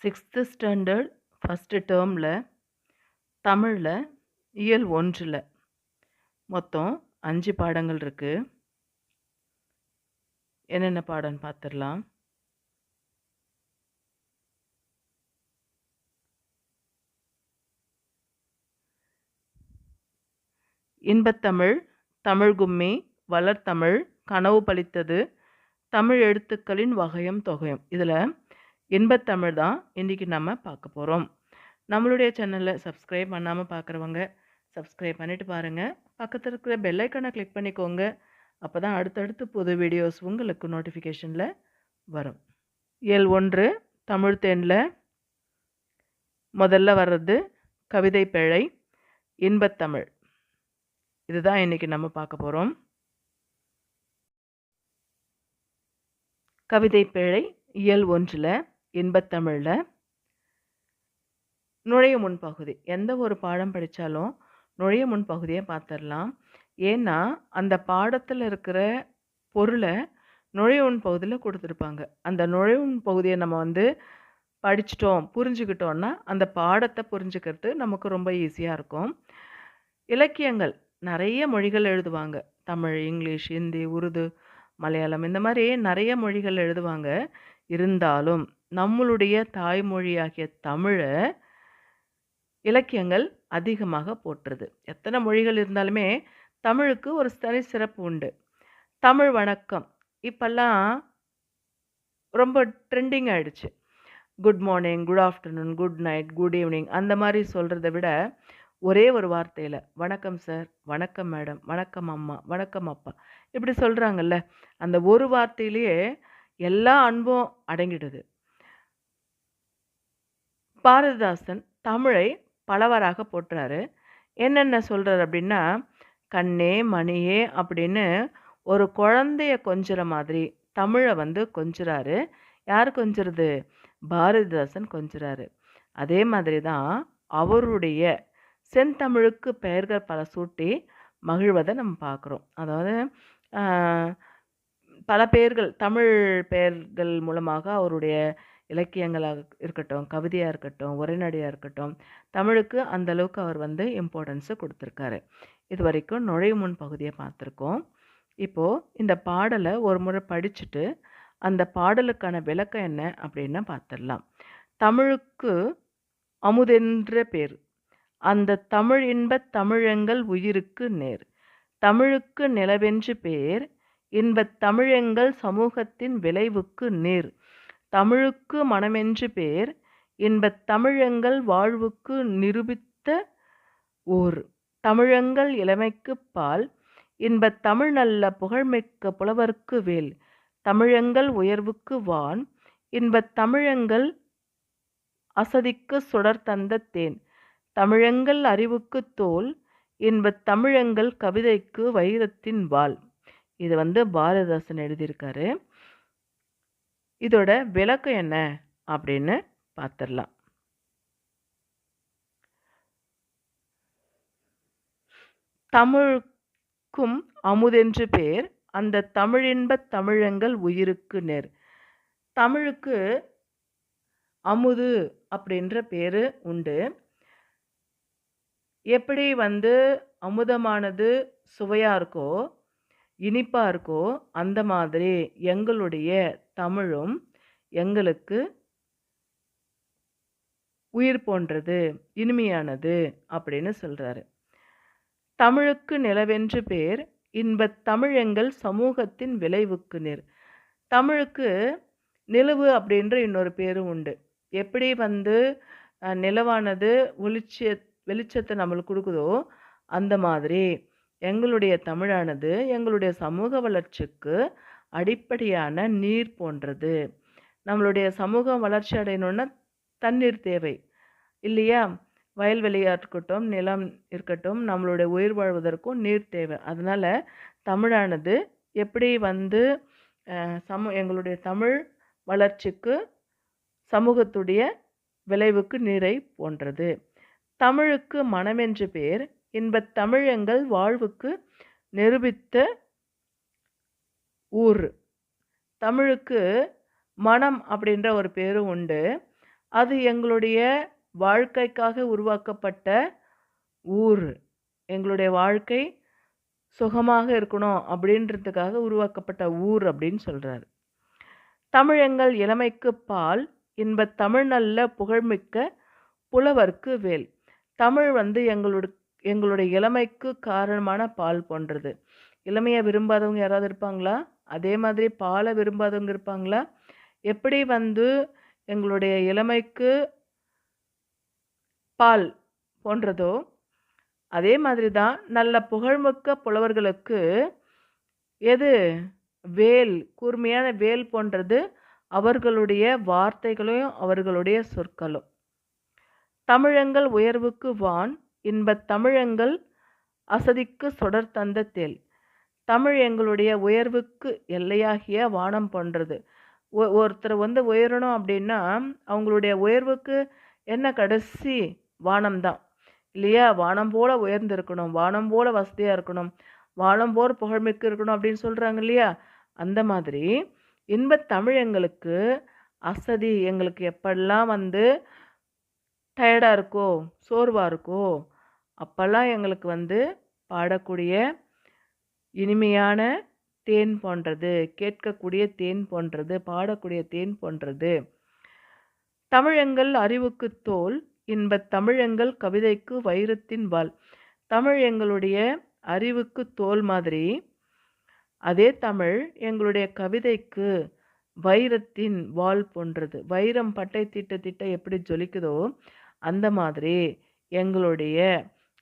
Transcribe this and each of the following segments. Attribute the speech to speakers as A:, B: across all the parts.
A: 6th standard first டேர்மில் தமிழில் இயல் 1ல் மொத்தம் 5 பாடங்கள் இருக்குது. என்னென்ன பாடம்னு பார்த்துடலாம். இன்பத்தமிழ், தமிழ் கும்மி, வளர்த்தமிழ், கனவு பலித்தது, தமிழ் எழுத்துக்களின் வகையும் தொகையும். இதில் இன்பத்தமிழ் தான் இன்றைக்கி நம்ம பார்க்க போகிறோம். நம்மளுடைய சேனலை சப்ஸ்கிரைப் பண்ணாமல் பார்க்குறவங்க சப்ஸ்கிரைப் பண்ணிவிட்டு பாருங்கள். பக்கத்தில் இருக்கிற பெல்லைக்கானை கிளிக் பண்ணிக்கோங்க. அப்போ தான் அடுத்தடுத்து புது வீடியோஸ் உங்களுக்கு நோட்டிஃபிகேஷனில் வரும். இயல் 1 தமிழ் தேனில் முதல்ல வர்றது கவிதை பிழை, இன்பத்தமிழ். இதுதான் இன்றைக்கி நம்ம பார்க்க போகிறோம். கவிதை பிழை இயல் 1ல் இன்பத்தமிழில் நுழைய முன்பகுதி. எந்த ஒரு பாடம் படித்தாலும் நுழைய முன்பகுதியை பார்த்துடலாம். ஏன்னா அந்த பாடத்தில் இருக்கிற பொருளை நுழைய முன்பகுதியில் கொடுத்துருப்பாங்க. அந்த நுழைய முன்பகுதியை நம்ம படிச்சிட்டோம், புரிஞ்சுக்கிட்டோன்னா அந்த பாடத்தை புரிஞ்சுக்கிறது நமக்கு ரொம்ப ஈஸியாக இருக்கும். இலக்கியங்கள் நிறைய மொழிகள் எழுதுவாங்க. தமிழ், இங்கிலீஷ், ஹிந்தி, உருது, மலையாளம், இந்த மாதிரி நிறைய மொழிகள் எழுதுவாங்க. இருந்தாலும் நம்மளுடைய தாய்மொழியாகிய தமிழை இலக்கியங்கள் அதிகமாக போற்றுது. எத்தனை மொழிகள் இருந்தாலுமே தமிழுக்கு ஒரு தனி சிறப்பு உண்டு. தமிழ் வணக்கம் இப்போல்லாம் ரொம்ப ட்ரெண்டிங் ஆகிடுச்சு. Good morning, good afternoon, good night, good evening அந்த மாதிரி சொல்கிறத விட ஒரே ஒரு வார்த்தையில் வணக்கம் சார், வணக்கம் மேடம், வணக்கம் அம்மா, வணக்கம் அப்பா இப்படி சொல்கிறாங்கல்ல, அந்த ஒரு வார்த்தையிலேயே எல்லா அன்பும் அடங்கிடுது. பாரதிதாசன் தமிழை பலவாறாக போற்றுறாரு. என்னென்ன சொல்கிறார் அப்படின்னா, கண்ணே மணியே அப்படின்னு ஒரு குழந்தைய கொஞ்சிற மாதிரி தமிழை கொஞ்சுறாரு. யார் கொஞ்சுறது? பாரதிதாசன் கொஞ்சுறாரு. அதே மாதிரி தான் அவருடைய செந்தமிழுக்கு பெயர்கள் பல சூட்டி மகிழ்வதை நம்ம பார்க்குறோம். அதாவது பல பெயர்கள், தமிழ் பெயர்கள் மூலமாக அவருடைய இலக்கியங்களாக இருக்கட்டும், கவிதையாக இருக்கட்டும், உரைநடையாக இருக்கட்டும், தமிழுக்கு அந்தளவுக்கு அவர் இம்பார்ட்டன்ஸை கொடுத்துருக்காரு. இது வரைக்கும் நுழைவு முன் பகுதியை பார்த்துருக்கோம். இப்போது இந்த பாடலை ஒரு முறை படிச்சுட்டு அந்த பாடலுக்கான விளக்கம் என்ன அப்படின்னு பார்த்துடலாம். தமிழுக்கு அமுதென்ற பேர், அந்த தமிழ் இன்பத் தமிழெங்கள் உயிருக்கு நேர். தமிழுக்கு நிலவென்று பேர், இன்பத் தமிழெங்கள் சமூகத்தின் விளைவுக்கு நீர். தமிழுக்கு மனமென்று பேர், இன்பத் தமிழெங்கள் வாழ்வுக்கு நிரூபித்த ஊர். தமிழெங்கள் இளமைக்கு பால், இன்பத் தமிழ் நல்ல புகழ்மிக்க புலவர்க்கு வேல். தமிழெங்கள் உயர்வுக்கு வான், இன்பத் தமிழெங்கள் அசதிக்கு சுடர் தந்த தேன். தமிழெங்கள் அறிவுக்கு தோல், இன்பத் தமிழெங்கள் கவிதைக்கு வைரத்தின் வாள். இது பாரதிதாசன் எழுதியிருக்காரு. இதோட விளக்கம் என்ன அப்படின்னு பார்த்துடலாம். தமிழுக்கும் அமுதென்று பேர், அந்த தமிழின்பத் தமிழெங்கள் உயிருக்கு நேர். தமிழுக்கு அமுது அப்படின்ற பேர் உண்டு. எப்படி அமுதமானது சுவையாக இருக்கோ, இனிப்பாக இருக்கோ, அந்த மாதிரி எங்களுடைய தமிழும் எங்களுக்கு உயிர் போன்றது, இனிமையானது அப்படின்னு சொல்கிறாரு. தமிழுக்கு நிலவென்று பேர், இன்பத் தமிழெங்கள் சமூகத்தின் விளைவுக்கு நேர். தமிழுக்கு நிலவு அப்படின்ற இன்னொரு பேரும் உண்டு. எப்படி நிலவானது வெளிச்சத்தை நம்மளுக்கு கொடுக்குதோ, அந்த மாதிரி எங்களுடைய தமிழானது எங்களுடைய சமூக வளர்ச்சிக்கு அடிப்படையான நீர் போன்றது. நம்மளுடைய சமூகம் வளர்ச்சி அடையணுன்னா தண்ணீர் தேவை இல்லையா? வயல்வெளியாக இருக்கட்டும், நிலம் இருக்கட்டும், நம்மளுடைய உயிர் வாழ்வதற்கும் நீர் தேவை. அதனால் தமிழானது எப்படி எங்களுடைய தமிழ் வளர்ச்சிக்கு சமூகத்துடைய விளைவுக்கு நீரை போன்றது. தமிழுக்கு மனமென்று பேர், இன்பத் தமிழெங்கள் வாழ்வுக்கு நிரூபித்த ஊர். தமிழுக்கு மனம் அப்படின்ற ஒரு பேரும் உண்டு. அது எங்களுடைய வாழ்க்கைக்காக உருவாக்கப்பட்ட ஊர். எங்களுடைய வாழ்க்கை சுகமாக இருக்கணும் அப்படின்றதுக்காக உருவாக்கப்பட்ட ஊர் அப்படின்னு சொல்றாரு. தமிழ் எங்கள் இளமைக்குப் பால், இன்பத் தமிழ் நல்ல புகழ்மிக்க புலவர்க்கு வேல். தமிழ் எங்களுடைய இளமைக்கு காரணமான பால் போன்றது. இளமையை விரும்பாதவங்க யாராவது இருப்பாங்களா? அதே மாதிரி பாலை விரும்பாதவங்க இருப்பாங்களா? எப்படி எங்களுடைய இளமைக்கு பால் போன்றதோ, அதே மாதிரி தான் நல்ல புகழ்மிக்க புலவர்களுக்கு எது வேல், கூர்மையான வேல் போன்றது அவர்களுடைய வார்த்தைகளும் அவர்களுடைய சொற்களும். தமிழெங்கள் உயர்வுக்கு வான், இன்பத் தமிழெங்கள் அசதிக்கு சொடர் தந்த தேல். தமிழ் எங்களுடைய உயர்வுக்கு எல்லையாகிய வானம் போன்றது. ஒருத்தர் உயரணும் அப்படின்னா அவங்களுடைய உயர்வுக்கு என்ன கடைசி வானம்தான் இல்லையா? வானம் போல உயர்ந்திருக்கணும், வானம் போல வசதியாக இருக்கணும், வானம் போல் புகழ்மிக்க இருக்கணும் அப்படின்னு சொல்கிறாங்க இல்லையா? அந்த மாதிரி இன்பத் தமிழ் எங்களுக்கு அசதி, எங்களுக்கு எப்பெல்லாம் டயர்டாக இருக்கோ, சோர்வாக இருக்கோ, அப்போல்லாம் எங்களுக்கு பாடக்கூடிய இனிமையான தேன் போன்றது, கேட்கக்கூடிய தேன் போன்றது, பாடக்கூடிய தேன் போன்றது. தமிழெங்கள் அறிவுக்கு தோல், இன்பத் தமிழெங்கள் கவிதைக்கு வைரத்தின் வாள். தமிழ் எங்களுடைய அறிவுக்கு தோல் மாதிரி, அதே தமிழ் எங்களுடைய கவிதைக்கு வைரத்தின் வாள் போன்றது. வைரம் பட்டை தீட்ட தீட்ட எப்படி ஜொலிக்குதோ அந்த மாதிரி எங்களுடைய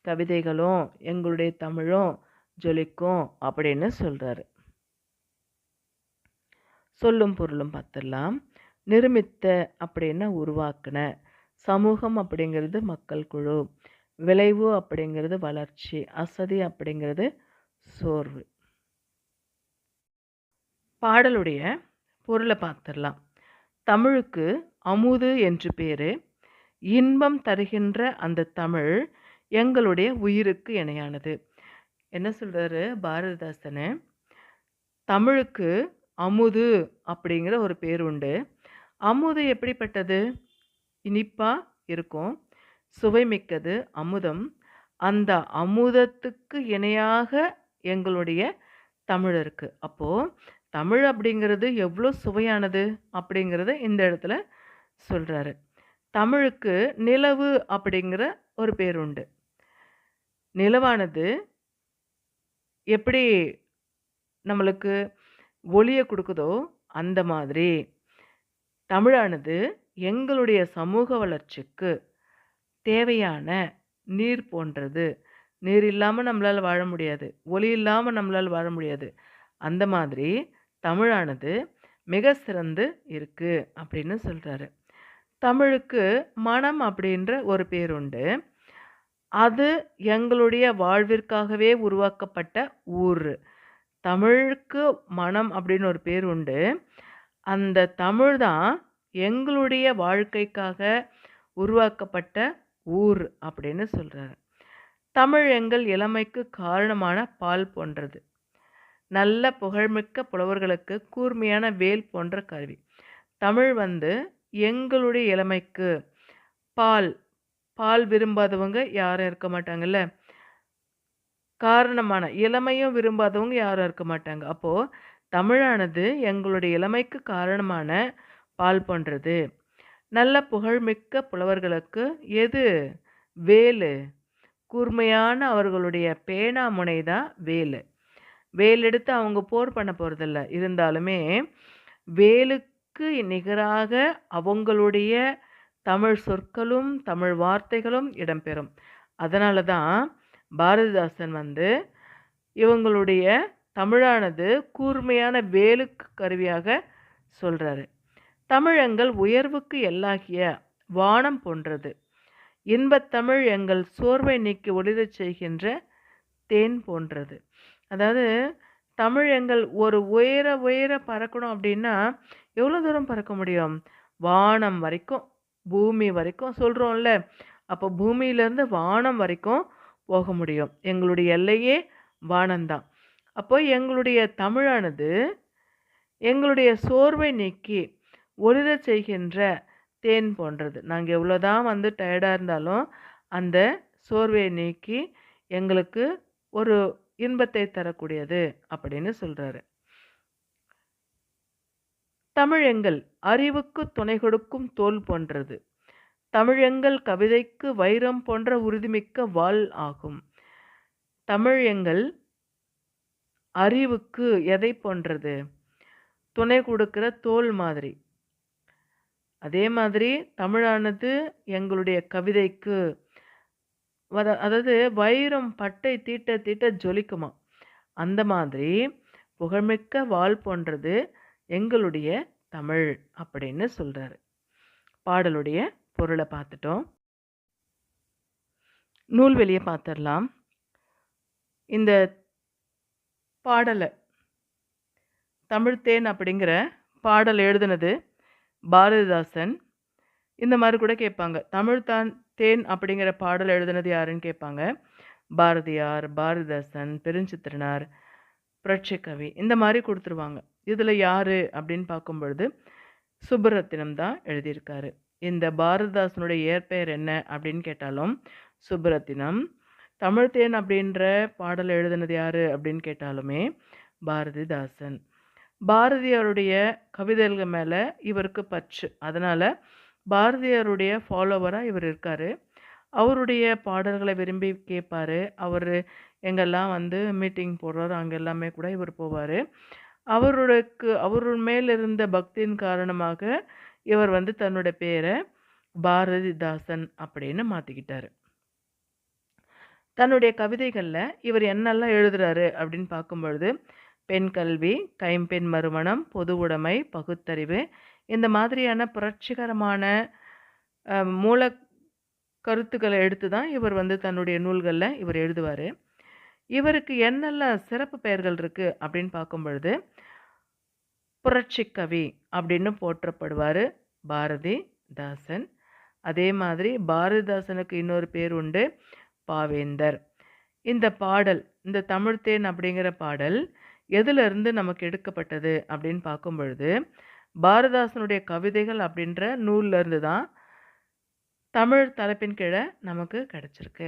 A: கவிதைகளும் எங்களுடைய தமிழும் ஜொலிக்கும் அப்படின்னு சொல்றாரு. சொல்லும் பொருளும் பார்த்துடலாம். நிருமித்த அப்படின்னா உருவாக்குன, சமூகம் அப்படிங்கிறது மக்கள் குழு, விளைவு அப்படிங்கிறது வளர்ச்சி, அசதி அப்படிங்கிறது சோர்வு. பாடலுடைய பொருளை பார்த்துடலாம். தமிழுக்கு அமுது என்று பேரு. இன்பம் தருகின்ற அந்த தமிழ் எங்களுடைய உயிருக்கு இணையானது. என்ன சொல்றாரு பாரதிதாசன்? தமிழுக்கு அமுது அப்படிங்கிற ஒரு பேர் உண்டு. அமுது எப்படிப்பட்டது? இனிப்பா இருக்கும், சுவைமிக்கது அமுதம். அந்த அமுதத்துக்கு இணையாக எங்களுடைய தமிழ் இருக்கு. அப்போ தமிழ் அப்படிங்கிறது எவ்வளோ சுவையானது அப்படிங்கிறத இந்த இடத்துல சொல்றாரு. தமிழுக்கு நிலவு அப்படிங்கிற ஒரு பேர் உண்டு. நிலவானது எப்படி நம்மளுக்கு ஒளியை கொடுக்குதோ அந்த மாதிரி தமிழானது எங்களுடைய சமூக வளர்ச்சிக்கு தேவையான நீர் போன்றது. நீர் இல்லாமல் நம்மளால் வாழ முடியாது, ஒளி இல்லாமல் நம்மளால் வாழ முடியாது. அந்த மாதிரி தமிழானது மிக சிறந்து இருக்கு அப்படின்னு சொல்கிறாரு. தமிழுக்கு மனம் அப்படின்ற ஒரு பேர் உண்டு. அது எங்களுடைய வாழ்விற்காகவே உருவாக்கப்பட்ட ஊர். தமிழுக்கு மனம் அப்படின்னு ஒரு பேர் உண்டு. அந்த தமிழ் தான் எங்களுடைய வாழ்க்கைக்காக உருவாக்கப்பட்ட ஊர் அப்படின்னு சொல்கிறாரு. தமிழ் எங்கள் இளமைக்கு காரணமான பால் போன்றது. நல்ல புகழ்மிக்க புலவர்களுக்கு கூர்மையான வேல் போன்ற கருவி. தமிழ் எங்களுடைய இளமைக்கு பால், பால் விரும்பாதவங்க யாரும் இருக்க மாட்டாங்கல்ல. காரணமான இளமையும் விரும்பாதவங்க யாரும் இருக்க மாட்டாங்க. அப்போது தமிழானது எங்களுடைய இளமைக்கு காரணமான பால் போன்றது. நல்ல புகழ்மிக்க புலவர்களுக்கு எது வேலு? கூர்மையான அவர்களுடைய பேனா முனை தான் வேலு. வேல் எடுத்து அவங்க போர் பண்ண போகிறதில்ல. இருந்தாலுமே வேலுக்கு நிகராக அவங்களுடைய தமிழ் சொற்களும் தமிழ் வார்த்தைகளும் இடம்பெறும். அதனால தான் பாரதிதாசன் இவங்களுடைய தமிழானது கூர்மையான வேலுக்கு கருவியாக சொல்கிறாரு. தமிழ் எங்கள் உயர்வுக்கு எல்லாகிய வானம் போன்றது. இன்பத்தமிழ் எங்கள் சோர்வை நீக்கி ஒளிரச் செய்கின்ற தேன் போன்றது. அதாவது தமிழ் எங்கள் ஒரு உயர உயர பறக்கணும் அப்படின்னா எவ்வளோ தூரம் பறக்க முடியும்? வானம் வரைக்கும், பூமி வரைக்கும் சொல்கிறோம்ல. அப்போ பூமியிலேருந்து வானம் வரைக்கும் போக முடியும். எங்களுடைய எல்லையே வானம்தான். அப்போ எங்களுடைய தமிழானது எங்களுடைய சோர்வை நீக்கி ஒளிரச் செய்கின்ற தேன் போன்றது. நாங்க எவ்வளோதான் வந்து டயர்டா இருந்தாலும், அந்த சோர்வை நீக்கி எங்களுக்கு ஒரு இன்பத்தை தரக்கூடியது அப்படின்னு சொல்றாரு. தமிழெங்கள் அறிவுக்கு துணை கொடுக்கும் தோல் போன்றது. தமிழெங்கள் கவிதைக்கு வைரம் போன்ற உறுதிமிக்க வாள் ஆகும். தமிழ் எங்கள் அறிவுக்கு எதை போன்றது? துணை கொடுக்கிற தோல் மாதிரி. அதே மாதிரி தமிழானது எங்களுடைய கவிதைக்கு அதாவது வைரம் பட்டை தீட்ட தீட்ட ஜொலிக்குமா. அந்த மாதிரி புகழ்மிக்க வாள் போன்றது எங்களுடைய தமிழ் அப்படின்னு சொல்றாரு. பாடலுடைய பொருளை பார்த்துட்டோம். நூல்வெளியை பார்த்துடலாம். இந்த பாடலை தமிழ்த்தேன் அப்படிங்கிற பாடல் எழுதுனது பாரதிதாசன். இந்த மாதிரி கூட கேட்பாங்க. தேன் அப்படிங்கிற பாடல் எழுதுனது யாருன்னு கேட்பாங்க. பாரதியார், பாரதிதாசன், பெருஞ்சித்திரனார், புரட்சிக்கவி இந்த மாதிரி கொடுத்துருவாங்க. இதில் யார் அப்படின்னு பார்க்கும் பொழுது சுப்புரத்தினம் தான் எழுதியிருக்காரு. இந்த பாரதிதாசனுடைய இயற்பெயர் என்ன அப்படின்னு கேட்டாலும் சுப்புரத்தினம். தமிழ்த்தேன் அப்படின்ற பாடல் எழுதுனது யார் அப்படின்னு கேட்டாலுமே பாரதிதாசன். பாரதியாருடைய கவிதைகள் மேலே இவருக்கு பற்று. அதனால் பாரதியாருடைய ஃபாலோவராக இவர் இருக்கார். அவருடைய பாடல்களை விரும்பி கேட்பார். அவர் எங்கெல்லாம் வந்து மீட்டிங் போடுறாரு அங்கே எல்லாமே கூட இவர் போவார். அவர் மேல் இருந்த பக்தியின் காரணமாக இவர் வந்து தன்னுடைய பேரை பாரதிதாசன் அப்படின்னு மாற்றிக்கிட்டார். தன்னுடைய கவிதைகளில் இவர் என்னெல்லாம் எழுதுறாரு அப்படின்னு பார்க்கும்பொழுது பெண் கல்வி, கைம்பெண் மறுமணம், பொது உடைமை, பகுத்தறிவு இந்த மாதிரியான புரட்சிகரமான மூல கருத்துக்களை எடுத்து தான் இவர் வந்து தன்னுடைய நூல்களில் இவர் எழுதுவார். இவருக்கு என்னெல்லாம் சிறப்பு பெயர்கள் இருக்குது அப்படின்னு பார்க்கும் பொழுது புரட்சிக்கவி அப்படின்னு போற்றப்படுவார் பாரதிதாசன். அதே மாதிரி பாரதிதாசனுக்கு இன்னொரு பேர் உண்டு, பாவேந்தர். இந்த பாடல், இந்த தமிழ்த்தேன் அப்படிங்கிற பாடல் எதிலிருந்து நமக்கு எடுக்கப்பட்டது அப்படின்னு பார்க்கும் பொழுது பாரதிதாசனுடைய கவிதைகள் அப்படின்ற நூல்ல இருந்து தான் தமிழ் தலைப்பின் கீழே நமக்கு கிடைச்சிருக்கு.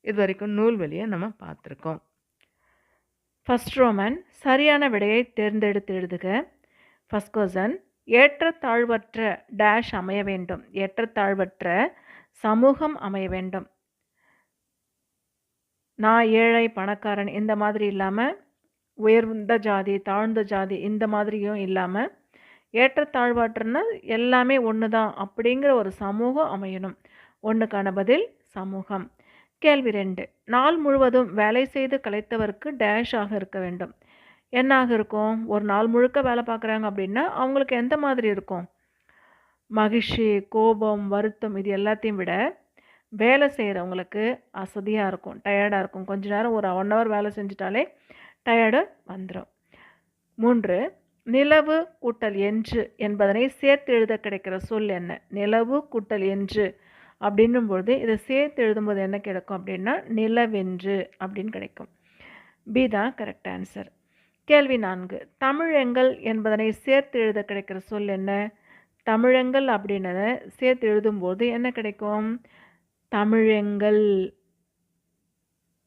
A: இது வரைக்கும் நூல்வெளியை நம்ம பார்த்துருக்கோம். ஃபர்ஸ்ட் ரோமன் சரியான விடையை தேர்ந்தெடுத்து எழுதுக. ஃபர்ஸ்ட் கொஸ்டின், ஏற்றத்தாழ்வற்ற டேஷ் அமைய வேண்டும். ஏற்றத்தாழ்வற்ற சமூகம் அமைய வேண்டும். நான் ஏழை பணக்காரன் இந்த மாதிரி இல்லாமல், உயர்ந்த ஜாதி தாழ்ந்த ஜாதி இந்த மாதிரியும் இல்லாமல், ஏற்றத்தாழ்வற்றன்னா எல்லாமே ஒன்று தான் அப்படிங்கிற ஒரு சமூகம் அமையணும். ஒன்றுக்கான பதில் சமூகம். கேள்வி 2, நாள் முழுவதும் வேலை செய்து கலைத்தவருக்கு டேஷ் ஆக இருக்க வேண்டும். என்னாக இருக்கும்? ஒரு நாள் முழுக்க வேலை பார்க்குறாங்க அப்படின்னா அவங்களுக்கு எந்த மாதிரி இருக்கும்? மகிழ்ச்சி, கோபம், வருத்தம் இது எல்லாத்தையும் விட வேலை செய்கிறவங்களுக்கு அசதியாக இருக்கும், டயர்டாக இருக்கும். கொஞ்ச நேரம் ஒரு 1 hour வேலை செஞ்சிட்டாலே டயர்டு வந்துடும். 3, நிலவு கூட்டல் என்று என்பதனை சேர்த்து எழுத கிடைக்கிற சொல் என்ன? நிலவு கூட்டல் என்று அப்படின்னும்போது இதை சேர்த்து எழுதும்போது என்ன கிடைக்கும் அப்படின்னா நிலவென்று அப்படின்னு கிடைக்கும். பி தான் கரெக்ட் ஆன்சர். கேள்வி 4, தமிழெங்கள் என்பதனை சேர்த்து எழுத கிடைக்கிற சொல் என்ன? தமிழெங்கள் அப்படின்னத சேர்த்து எழுதும்போது என்ன கிடைக்கும்? தமிழெங்கள்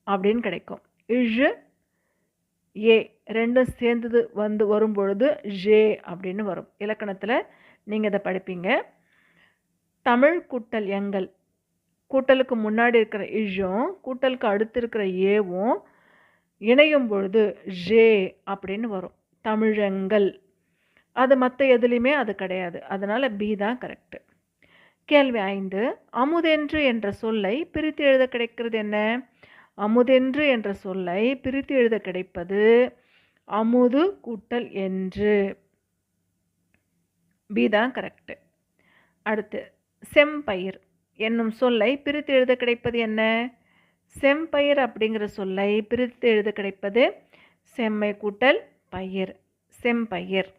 A: அப்படின்னு கிடைக்கும். இழு ஏ ரெண்டும் சேர்ந்தது வரும் பொழுது ஜே அப்படின்னு வரும். இலக்கணத்தில் நீங்கள் இதை படிப்பீங்க. தமிழ் கூட்டல் எங்கள், கூட்டலுக்கு முன்னாடி இருக்கிற இழும் கூட்டலுக்கு அடுத்து இருக்கிற ஏவும் இணையும் பொழுது ஜே அப்படின்னு வரும். தமிழெங்கள். அது மற்ற எதுலேயுமே அது கிடையாது. அதனால் பி தான் கரெக்டு. கேள்வி 5, அமுதென்று என்ற சொல்லை பிரித்து எழுத கிடைக்கிறது என்ன? அமுதென்று என்ற சொல்லை பிரித்து எழுத கிடைப்பது அமுது கூட்டல் என்று. பி தான் கரெக்டு. அடுத்து, செம்பயிர் என்னும் சொல்லை பிரித்து எழுத கிடைப்பது என்ன? செம்பயிர் அப்படிங்கிற சொல்லை பிரித்து எழுத கிடைப்பது செம்மை கூட்டல் பயிர், செம்பயிர்.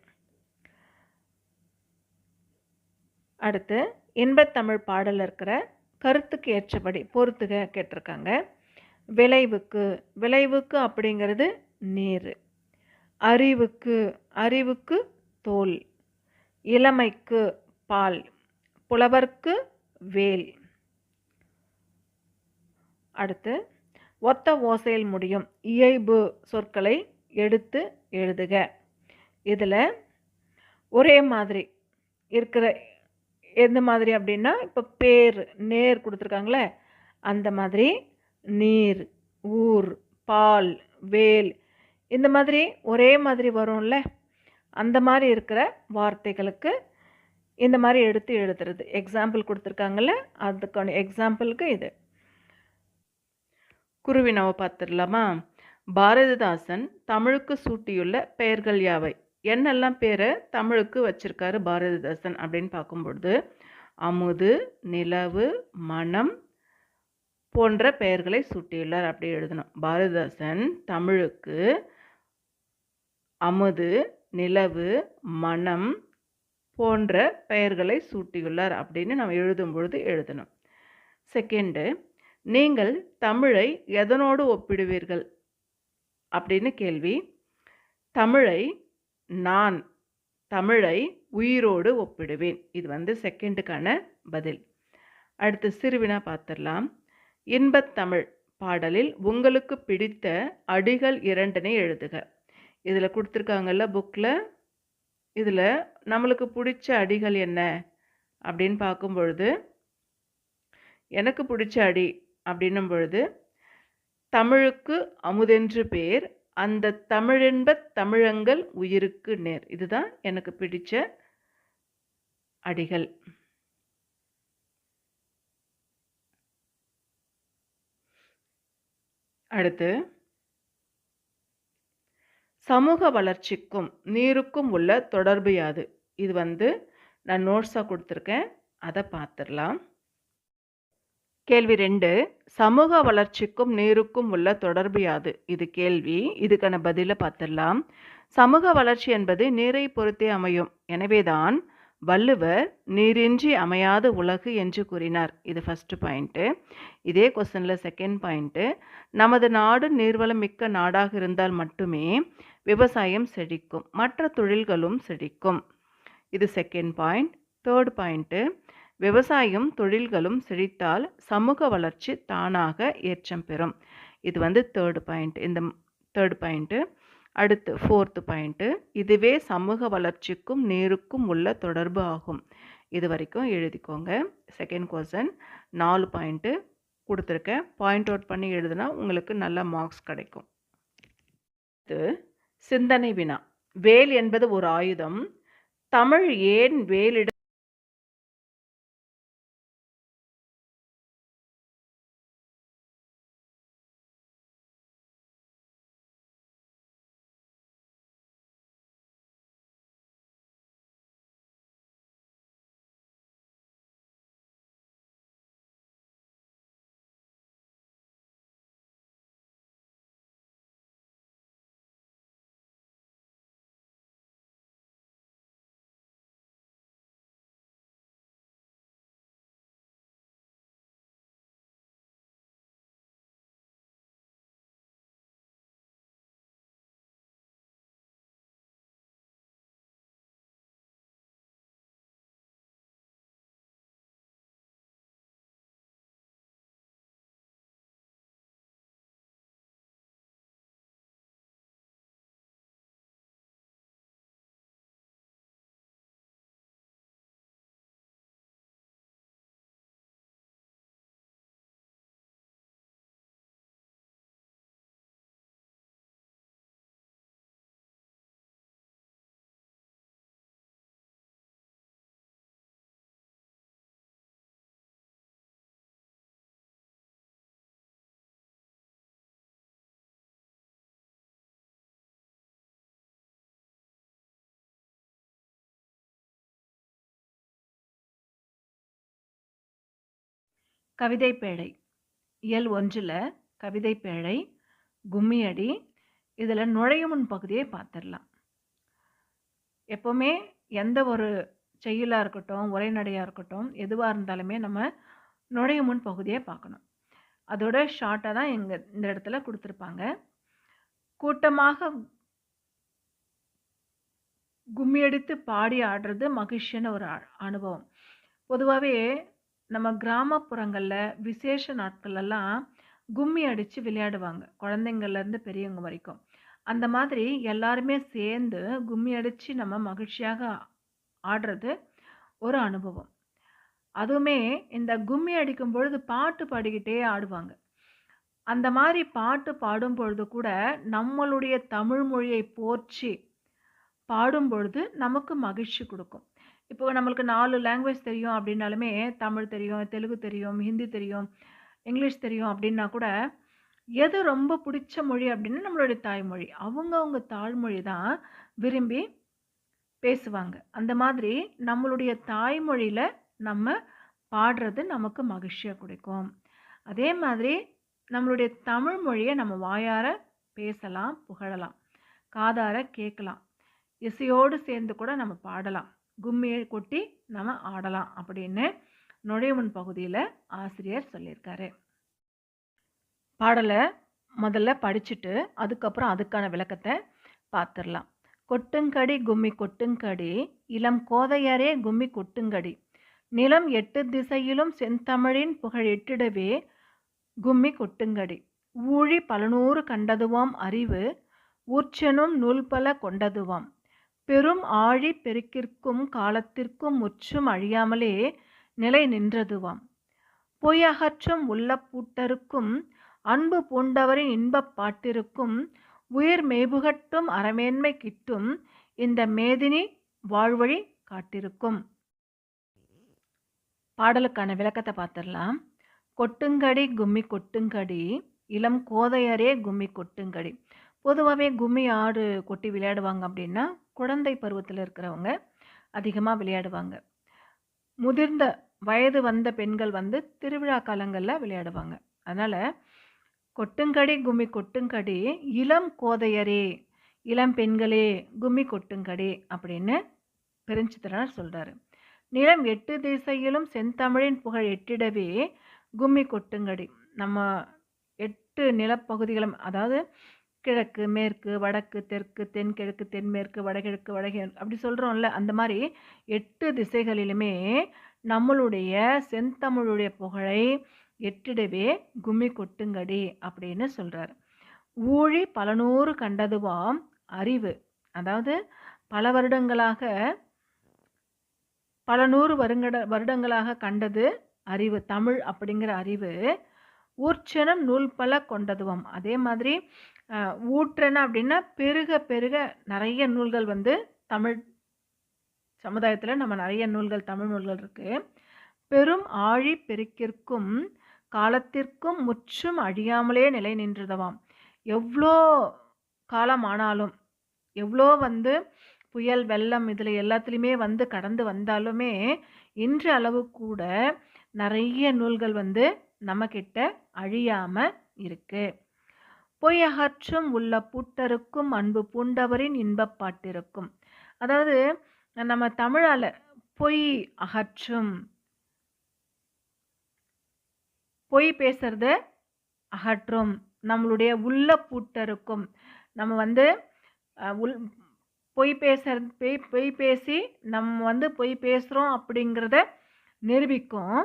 A: அடுத்து, இன்பத்தமிழ் பாடல் இருக்கிற கருத்துக்கு ஏற்றபடி பொறுத்துக கேட்டிருக்காங்க. விளைவுக்கு, விளைவுக்கு அப்படிங்கிறது நீர். அறிவுக்கு, அறிவுக்கு தோல். இளமைக்கு பால், புலவர்க்கு வேல். அடுத்து ஒத்த ஓசையில் முடியும் இயைபு சொற்களை எடுத்து எழுதுக. இதில் ஒரே மாதிரி இருக்கிற எந்த மாதிரி அப்படின்னா, இப்போ பேர் நேர் கொடுத்துருக்காங்களே அந்த மாதிரி நீர், ஊர், பால், வேல் இந்த மாதிரி ஒரே மாதிரி வரும்ல, அந்த மாதிரி இருக்கிற வார்த்தைகளுக்கு இந்த மாதிரி எடுத்து எழுதுறது. எக்ஸாம்பிள் கொடுத்துருக்காங்கல்ல, அதுக்கான எக்ஸாம்பிளுக்கு இது. குருவினாவை பார்த்துடலாமா? பாரதிதாசன் தமிழுக்கு சூட்டியுள்ள பெயர்கள் யாவை? என்னெல்லாம் பேரை தமிழுக்கு வச்சிருக்காரு பாரதிதாசன் அப்படின்னு பார்க்கும்பொழுது, அமுது, நிலவு, மனம் போன்ற பெயர்களை சூட்டியுள்ளார் அப்படி எழுதணும். பாரதிதாசன் தமிழுக்கு அமுது, நிலவு, மனம் போன்ற பெயர்களை சூட்டியுள்ளார் அப்படின்னு நம்ம எழுதும் பொழுது எழுதணும். செகண்டு, நீங்கள் தமிழை எதனோடு ஒப்பிடுவீர்கள் அப்படின்னு கேள்வி. தமிழை நான் தமிழை உயிரோடு ஒப்பிடுவேன். இது செகண்டுக்கான பதில். அடுத்து சிறுவினா பார்த்துடலாம். இன்பத்தமிழ் பாடலில் உங்களுக்கு பிடித்த அடிகள் 2 எழுதுக. இதில் கொடுத்துருக்காங்கல்ல புக்கில், இதில் நம்மளுக்கு பிடிச்ச அடிகள் என்ன அப்படின்னு பார்க்கும் பொழுது, எனக்கு பிடிச்ச அடி அப்படின்னும் பொழுது, தமிழுக்கு அமுதென்று பேர், அந்த தமிழென்ப தமிழங்கள் உயிருக்கு நேர். இதுதான் எனக்கு பிடிச்ச அடிகள். அடுத்து, சமூக வளர்ச்சிக்கும் நீருக்கும் உள்ள தொடர்பு யாது? இது நான் நோட்ஸாக கொடுத்துருக்கேன், அதை பார்த்துடலாம். கேள்வி 2, சமூக வளர்ச்சிக்கும் நீருக்கும் உள்ள தொடர்பு யாது? இது கேள்வி. இதுக்கான பதிலை பார்த்துடலாம். சமூக வளர்ச்சி என்பது நீரை பொறுத்தே அமையும். எனவேதான் வள்ளுவர் நீரின்றி அமையாத உலகு என்று கூறினார். இது ஃபர்ஸ்ட் பாயிண்ட்டு. இதே கொஸ்டினில் செகண்ட் பாயிண்ட்டு, நமது நாடு நீர்வளம் மிக்க நாடாக இருந்தால் மட்டுமே விவசாயம் செழிக்கும், மற்ற தொழில்களும் செழிக்கும். இது செகண்ட் பாயிண்ட். தேர்ட் பாயிண்ட்டு, விவசாயம் தொழில்களும் செழித்தால் சமூக வளர்ச்சி தானாக ஏற்றம் பெறும். இது தேர்ட் பாயிண்ட். இந்த தேர்ட் பாயிண்ட்டு. அடுத்து ஃபோர்த் பாயிண்ட்டு, இதுவே சமூக வளர்ச்சிக்கும் நீருக்கும் உள்ள தொடர்பு ஆகும். இது வரைக்கும் எழுதிக்கோங்க. செகண்ட் கொஸ்டின் 4 பாயிண்ட்டு கொடுத்துருக்கேன். பாயிண்ட் அவுட் பண்ணி எழுதுனா உங்களுக்கு நல்ல மார்க்ஸ் கிடைக்கும். அடுத்து சிந்தனை வினா. வேல் என்பது ஒரு ஆயுதம். தமிழ் ஏன் வேலிட கவிதை பேழை இயல் 1 கவிதை பேழை, கும்மியடி. இதில் நுழையும் முன் பகுதியை பார்த்துடலாம். எப்போவுமே எந்த ஒரு செய்யுளாக இருக்கட்டும், உரைநடையாக இருக்கட்டும், எதுவாக இருந்தாலுமே நம்ம நுழையும் முன் பகுதியை பார்க்கணும். அதோட ஷார்ட்டாக தான் இந்த இடத்துல கொடுத்துருப்பாங்க. கூட்டமாக கும்மியடித்து பாடி ஆடுறது மகிழ்ச்சியான ஒரு அனுபவம்.
B: பொதுவாவே நம்ம கிராமப்புறங்கள்ல விசேஷ நாட்கள்லாம் கும்மி அடிச்சு விளையாடுவாங்க. குழந்தைங்கள்லேருந்து பெரியவங்க வரைக்கும். அந்த மாதிரி எல்லாருமே சேர்ந்து கும்மி அடிச்சு நம்ம மகிழ்ச்சியாக ஆடுறது ஒரு அனுபவம். அதுவுமே இந்த கும்மி அடிக்கும் பொழுது பாட்டு பாடிக்கிட்டே ஆடுவாங்க. அந்த மாரி பாட்டு பாடும்பொழுது கூட நம்மளுடைய தமிழ் மொழியை போற்றி பாடும்பொழுது நமக்கு மகிழ்ச்சி குடுக்கும். இப்போ நம்மளுக்கு 4 லாங்குவேஜ் தெரியும் அப்டின்னாலுமே, தமிழ் தெரியும், தெலுங்கு தெரியும், ஹிந்தி தெரியும், இங்கிலீஷ் தெரியும் அப்டின்னா கூட, எது ரொம்ப புடிச்ச மொழி அப்டின்னா நம்மளுடைய தாய்மொழி. அவங்கவங்க தாய்மொழி தான் விரும்பி பேசுவாங்க. அந்த மாதிரி நம்மளுடைய தாய்மொழியில நம்ம பாடுறது நமக்கு மகிழ்ச்சிய குடுக்கும். அதே மாதிரி நம்மளுடைய தமிழ் மொழிய நம்ம வாயார பேசலாம், புகழலாம். காதார கேட்கலாம். இசையோடு சேர்ந்து கூட நம்ம பாடலாம். கும்மிய கொட்டி நம்ம ஆடலாம் அப்படின்னு நுழைவுமுன் பகுதியில ஆசிரியர் சொல்லியிருக்காரு. பாடல முதல்ல படிச்சுட்டு, அதுக்கப்புறம் அதுக்கான விளக்கத்த பார்த்துரலாம். கொட்டுங்கடி கும்மி கொட்டுங்கடி, இளம் கோதையரே கும்மி கொட்டுங்கடி. நிலம் 8 திசையிலும் செந்தமிழின் புகழ் எட்டிடவே கும்மி கொட்டுங்கடி. ஊழி பலநூறு கண்டதுவாம் அறிவு, ஊர்ச்செனும் நூல்பல கொண்டதுவாம். பெரும் ஆழிப் பெருக்கிற்கும் காலத்திற்கும் முற்றும் அழியாமலே நிலை நின்றதுவாம். பொய்யகற்றும் உள்ளப் பூட்டருக்கும் அன்பு பூண்டவரின் இன்பப் பாட்டிருக்கும் உயிர் மெய்புகட்டும் அறமேன்மை கிட்டும் இந்த மேதினி வாழ்வழி காட்டிருக்கும். பாடலுக்கான விளக்கத்தை பார்த்துடலாம். கொட்டுங்கடி கும்மி கொட்டுங்கடி, இளம் கோதையரே கும்மி கொட்டுங்கடி. பொதுவாகவே கும்மி ஆடு கொட்டி விளையாடுவாங்க அப்படின்னா குழந்தை பருவத்தில் இருக்கிறவங்க அதிகமாக விளையாடுவாங்க. முதிர்ந்த வயது வந்த பெண்கள் வந்து திருவிழா காலங்களில் விளையாடுவாங்க. அதனால் கொட்டுங்கடி கும்மி கொட்டுங்கடி, இளம் கோதையரே இளம் பெண்களே கும்மி கொட்டுங்கடி அப்படின்னு பெருஞ்சித்திரனார் சொல்கிறாரு. நிலம் 8 திசையிலும் செந்தமிழின் புகழ் எட்டிடவே கும்மி கொட்டுங்கடி. நம்ம 8 நிலப்பகுதிகளும், அதாவது கிழக்கு, மேற்கு, வடக்கு, தெற்கு, தென்கிழக்கு, தென்மேற்கு, வடகிழக்கு, அப்படி சொல்கிறோம்ல, அந்த மாதிரி 8 திசைகளிலுமே நம்மளுடைய செந்தமிழுடைய புகழை எட்டிடவே கும்மி கொட்டுங்கடி அப்படின்னு சொல்கிறார். ஊழி பல நூறு கண்டதுவாம் அறிவு, அதாவது பல வருடங்களாக பல நூறு வருடங்களாக கண்டது அறிவு, தமிழ் அப்படிங்கிற அறிவு. ஊர்ச்சனம் நூல் பல கொண்டதுவாம். அதே மாதிரி ஊற்றன அப்படின்னா பெருக பெருக நிறைய நூல்கள் வந்து தமிழ் சமுதாயத்தில் நம்ம நிறைய நூல்கள், தமிழ் நூல்கள் இருக்கு. பெரும் ஆழி பெருக்கிற்கும் காலத்திற்கும் முற்றும் அழியாமலே நிலை நின்றதவாம். எவ்வளோ காலம் ஆனாலும், எவ்வளோ வந்து புயல் வெள்ளம் இதில் எல்லாத்துலேயுமே வந்து கடந்து வந்தாலுமே இன்று அளவு கூட நிறைய நூல்கள் வந்து நம்மக்கிட்ட அழியாமல் இருக்கு. பொய் அகற்றும் உள்ள பூட்டருக்கும் அன்பு பூண்டவரின் இன்பப் பாட்டிருக்கும். அதாவது நம்ம தமிழால் பொய் அகற்றும், பொய் பேசுறத அகற்றும், நம்மளுடைய உள்ள பூட்டருக்கும், நம்ம வந்து பொய் பேசி நம்ம வந்து பொய் பேசுகிறோம் அப்படிங்கிறத நிரூபிக்கும்.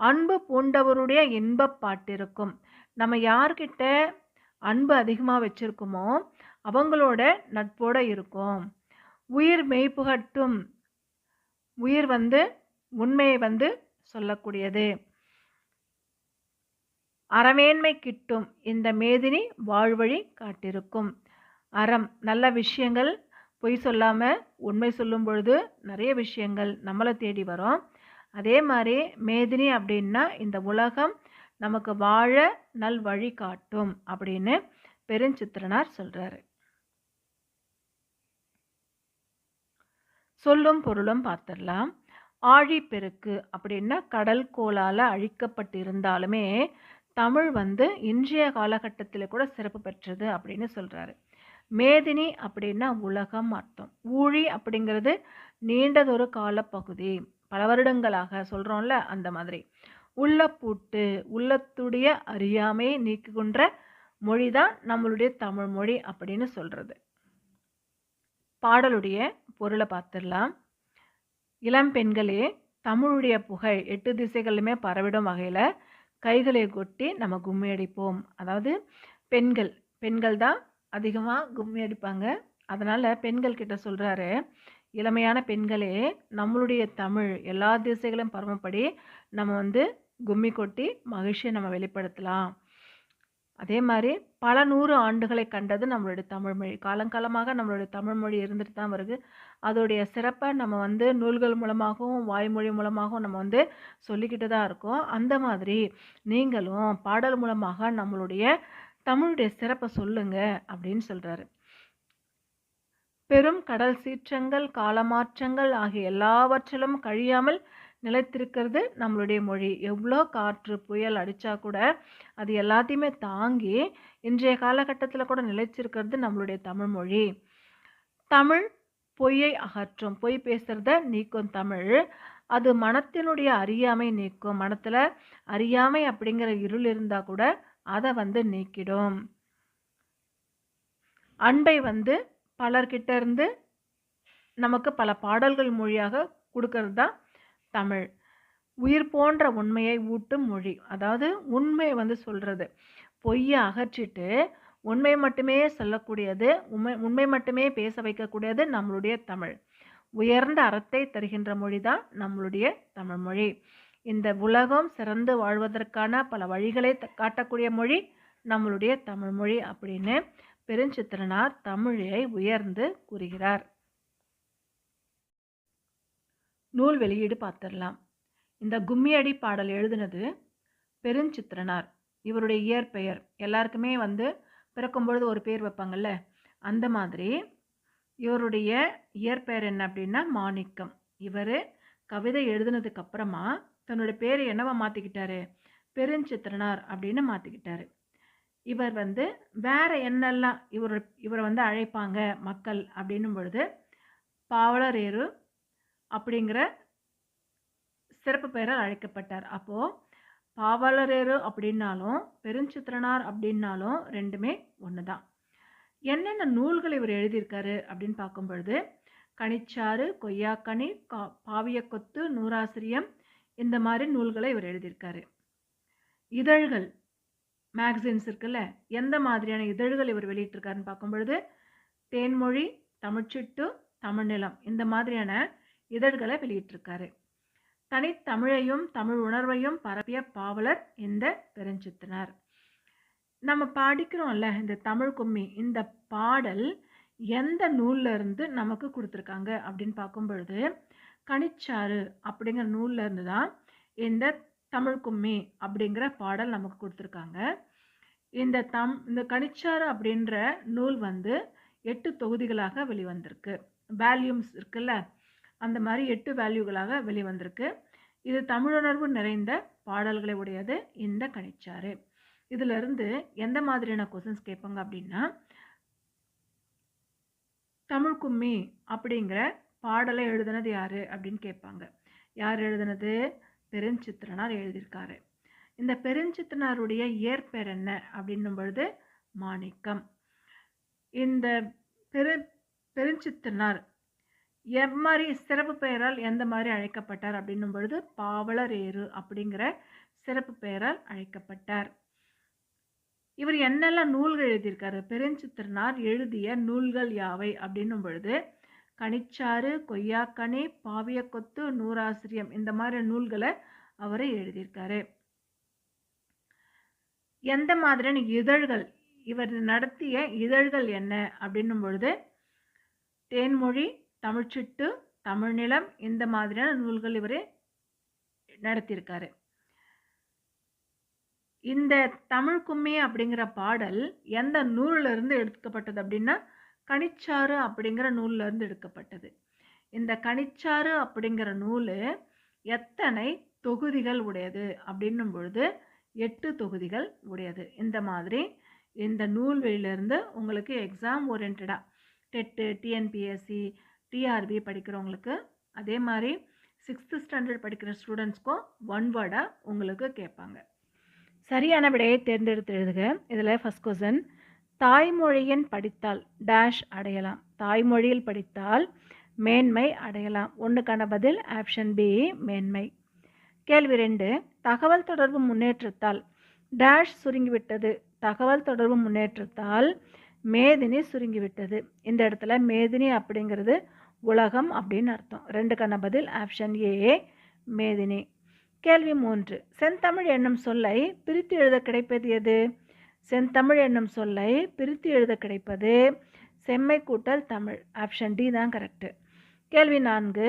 B: அன்பு பூண்டவருடைய இன்பப் பாட்டிருக்கும், நம்ம யார்கிட்ட அன்பு அதிகமாக வச்சுருக்கோமோ அவங்களோட நட்போட இருக்கும். உயிர் மெய்ப்புகட்டும், உயிர் வந்து உண்மையை வந்து சொல்லக்கூடியது. அறமேன்மை கிட்டும் இந்த மேதினி வாழ்வழி காட்டிருக்கும். அறம், நல்ல விஷயங்கள், பொய் சொல்லாமல் உண்மை சொல்லும் பொழுது நிறைய விஷயங்கள் நம்மளை தேடி வரும். அதே மாதிரி மேதினி அப்படின்னா இந்த உலகம் நமக்கு வாழ நல் வழி காட்டும் அப்படின்னு பெருஞ்சித்திரனார் சொல்கிறாரு. சொல்லும் பொருளும் பார்த்துடலாம். ஆழிப்பெருக்கு அப்படின்னா கடல் கோளால் அழிக்கப்பட்டிருந்தாலுமே தமிழ் வந்து இன்றைய காலகட்டத்தில் கூட சிறப்பு பெற்றது அப்படின்னு சொல்கிறாரு. மேதினி அப்படின்னா உலகம் அர்த்தம். ஊழி அப்படிங்கிறது நீண்டதொரு காலப்பகுதி, பல வருடங்களாக சொல்கிறோம்ல, அந்த மாதிரி. உள்ளப்பூட்டு, உள்ளத்துடைய அறியாமையை நீக்குகின்ற மொழி தான் நம்மளுடைய தமிழ் மொழி அப்படின்னு சொல்கிறது. பாடலுடைய பொருளை பார்த்துடலாம். இளம் பெண்களே தமிழுடைய புகழ் 8 திசைகளிலுமே பரவிடும் வகையில் கைகளை கொட்டி நம்ம கும்மி அடிப்போம். அதாவது பெண்கள் பெண்கள் தான் அதிகமாக கும்மி அடிப்பாங்க. அதனால் பெண்கள் கிட்ட சொல்கிறாரு, இளமையான பெண்களே, நம்மளுடைய தமிழ் எல்லா திசைகளும் பரவும்படி நம்ம வந்து கும்மி கொட்டி மகிழ்ச்சியை நம்ம வெளிப்படுத்தலாம். அதே மாதிரி பல 100 ஆண்டுகளை கண்டது நம்மளுடைய தமிழ்மொழி. காலங்காலமாக நம்மளுடைய தமிழ்மொழி இருந்துட்டு தான் வருது. அதோடைய சிறப்பை நம்ம வந்து நூல்கள் மூலமாகவும் வாய்மொழி மூலமாகவும் நம்ம வந்து சொல்லிக்கிட்டு தான் இருக்கோம். அந்த மாதிரி நீங்களும் பாடல் மூலமாக நம்மளுடைய தமிழுடைய சிறப்பை சொல்லுங்க அப்படின்னு சொல்கிறாரு. பெரும் கடல் சீற்றங்கள் காலமாற்றங்கள் ஆகிய எல்லாவற்றிலும் கழியாமல் நிலைத்திருக்கிறது நம்மளுடைய மொழி. எவ்வளோ காற்று புயல் அடித்தா கூட அது எல்லாத்தையுமே தாங்கி இன்றைய காலகட்டத்தில் கூட நிலைச்சிருக்கிறது நம்மளுடைய தமிழ் மொழி. தமிழ் பொய்யை அகற்றும், பொய் பேசுகிறத நீக்கும் தமிழ். அது மனத்தினுடைய அறியாமை நீக்கும். மனத்தில் அறியாமை அப்படிங்கிற இருள் இருந்தால் கூட அதை வந்து நீக்கிடும். அன்பை வந்து பலர்கிட்ட இருந்து நமக்கு பல பாடல்கள் மொழியாக கொடுக்கறது தான் தமிழ். உயிர் போன்ற உண்மையை ஊட்டும் மொழி. அதாவது உண்மையை வந்து சொல்கிறது, பொய்யை அகற்றிட்டு உண்மை மட்டுமே சொல்லக்கூடியது, உண்மை மட்டுமே பேச வைக்கக்கூடியது நம்மளுடைய தமிழ். உயர்ந்த அறத்தை தருகின்ற மொழி தான் நம்மளுடைய தமிழ் மொழி. இந்த உலகம் சிறந்து வாழ்வதற்கான பல வழிகளை காட்டக்கூடிய மொழி நம்மளுடைய தமிழ் மொழி அப்படின்னு பெருஞ்சித்திரனார் தமிழை உயர்ந்து கூறுகிறார். நூல் வெளியீடு பார்த்துடலாம். இந்த கும்மியடி பாடல் எழுதினது பெருஞ்சித்திரனார். இவருடைய இயற்பெயர் எல்லாருக்குமே வந்து பிறக்கும்பொழுது ஒரு பேர் வைப்பாங்கல்ல, அந்த மாதிரி இவருடைய இயற்பெயர் என்ன அப்படின்னா மாணிக்கம். இவர் கவிதை எழுதினதுக்கு அப்புறமா தன்னுடைய பேரை என்னவா மாற்றிக்கிட்டாரு, பெருஞ்சித்திரனார் அப்படின்னு மாற்றிக்கிட்டாரு. இவர் வந்து வேற என்னெல்லாம் இவரை வந்து அழைப்பாங்க மக்கள் அப்படின்னும் பொழுது பாவலரேறு அப்படிங்கிற சிறப்பு பெயரால் அழைக்கப்பட்டார். அப்போது பாவலரேறு அப்படின்னாலும் பெருஞ்சித்திரனார் அப்படின்னாலும் ரெண்டுமே ஒன்று தான். என்னென்ன நூல்கள் இவர் எழுதியிருக்காரு அப்படின்னு பார்க்கும் பொழுது கனிச்சாறு, கொய்யாக்கனி, பாவியக்கொத்து, நூறாசிரியம் இந்த மாதிரி நூல்களை இவர் எழுதியிருக்காரு. இதழ்கள் மேகசின்ஸ் இருக்குல்ல, எந்த மாதிரியான இதழ்கள் இவர் வெளியிட்டிருக்காருன்னு பார்க்கும் பொழுது தேன்மொழி, தமிழ்ச்சிட்டு, தமிழ்நிலம் இந்த மாதிரியான இதழ்களை வெளியிட்டிருக்காரு. தனித்தமிழையும் தமிழ் உணர்வையும் பரப்பிய பாவலர் இந்த பெருஞ்சித்திரனார். நம்ம படிக்கிறோம்ல இந்த தமிழ் கும்மி, இந்த பாடல் எந்த நூல்ல இருந்து நமக்கு கொடுத்துருக்காங்க அப்படின்னு பார்க்கும் பொழுது கனிச்சாறு அப்படிங்கிற நூல்ல இருந்து தான் இந்த தமிழ் கும்மி அப்படிங்கிற பாடல் நமக்கு கொடுத்துருக்காங்க. இந்த கனிச்சாறு அப்படின்ற நூல் வந்து 8 தொகுதிகளாக வெளிவந்திருக்கு. வேல்யூம்ஸ் இருக்குல்ல, அந்த மாதிரி 8 வேல்யூகளாக வெளிவந்திருக்கு. இது தமிழுணர்வு நிறைந்த பாடல்களை உடையது இந்த கனிச்சாறு. இதிலிருந்து எந்த மாதிரியான கொஸ்டின்ஸ் கேட்பாங்க அப்படின்னா, தமிழ் கும்மி அப்படிங்கிற பாடலை எழுதினது யாரு அப்படின்னு கேட்பாங்க. யார் எழுதினது? பெருஞ்சித்திரனார் எழுதியிருக்காரு. இந்த பெருஞ்சித்திரனாருடைய இயற்பெயர் என்ன அப்படின்னும் பொழுது மாணிக்கம். இந்த பெருஞ்சித்திரனார் எம்மாதிரி சிறப்பு பெயரால் எந்த மாதிரி அழைக்கப்பட்டார் அப்படின்னும் பொழுது பாவலரேறு அப்படிங்கிற சிறப்பு பெயரால் அழைக்கப்பட்டார். இவர் என்னெல்லாம் நூல்கள் எழுதியிருக்காரு? பெருஞ்சித்திரனார் எழுதிய நூல்கள் யாவை அப்படின்னும் பொழுது கனிச்சாறு, கொய்யாக்கனி, பாவியக்கொத்து, நூறாசிரியம் இந்த மாதிரி நூல்களை அவர் எழுதியிருக்காரு. எந்த மாதிரியான இதழ்கள் இவர் நடத்திய இதழ்கள் என்ன அப்படின்னும் பொழுது தேன்மொழி, தமிழ்ச்சிட்டு, தமிழ்நிலம் இந்த மாதிரியான நூல்கள் இவர் நடத்தியிருக்காரு. இந்த தமிழ் கும்மி அப்படிங்கிற பாடல் எந்த நூலில் இருந்து எடுக்கப்பட்டது அப்படின்னா கனிச்சாறு அப்படிங்கிற நூலில் இருந்து எடுக்கப்பட்டது. இந்த கனிச்சாறு அப்படிங்கிற நூல் எத்தனை தொகுதிகள் உடையது அப்படின்னும் பொழுது 8 தொகுதிகள் உடையது. இந்த மாதிரி இந்த நூல்வெளியிலிருந்து உங்களுக்கு எக்ஸாம் ஓரியன்டாக டெட்டு, டிஎன்பிஎஸ்சி, டிஆர்பி படிக்கிறவங்களுக்கு, அதே மாதிரி 6th ஸ்டாண்டர்ட் படிக்கிற ஸ்டூடெண்ட்ஸ்க்கும் 1 வேர்டாக உங்களுக்கு கேட்பாங்க. சரியான விடையை தேர்ந்தெடுத்து எழுதுக. இதில் ஃபஸ்ட் கொஸ்டின், தாய்மொழியின் படித்தால் டேஷ் அடையலாம். தாய்மொழியில் படித்தால் மேன்மை அடையலாம். 1க்கான பதில் ஆப்ஷன் பி மேன்மை. கேள்வி 2 தகவல் தொடர்பு முன்னேற்றத்தால் டேஷ் சுருங்கிவிட்டது. தகவல் தொடர்பு முன்னேற்றத்தால் மேதினி சுருங்கிவிட்டது. இந்த இடத்துல மேதினி அப்படிங்கிறது உலகம் அப்படின்னு அர்த்தம். 2க்கான பதில் ஆப்ஷன் ஏ மேதினி. கேள்வி 3 செந்தமிழ் என்னும் சொல்லை பிரித்து எழுத கிடைப்பது எது? செந்தமிழ் என்னும் சொல்லை பிரித்து எழுத கிடைப்பது செம்மை கூட்டல் தமிழ். ஆப்ஷன் டி தான் கரெக்டு. கேள்வி 4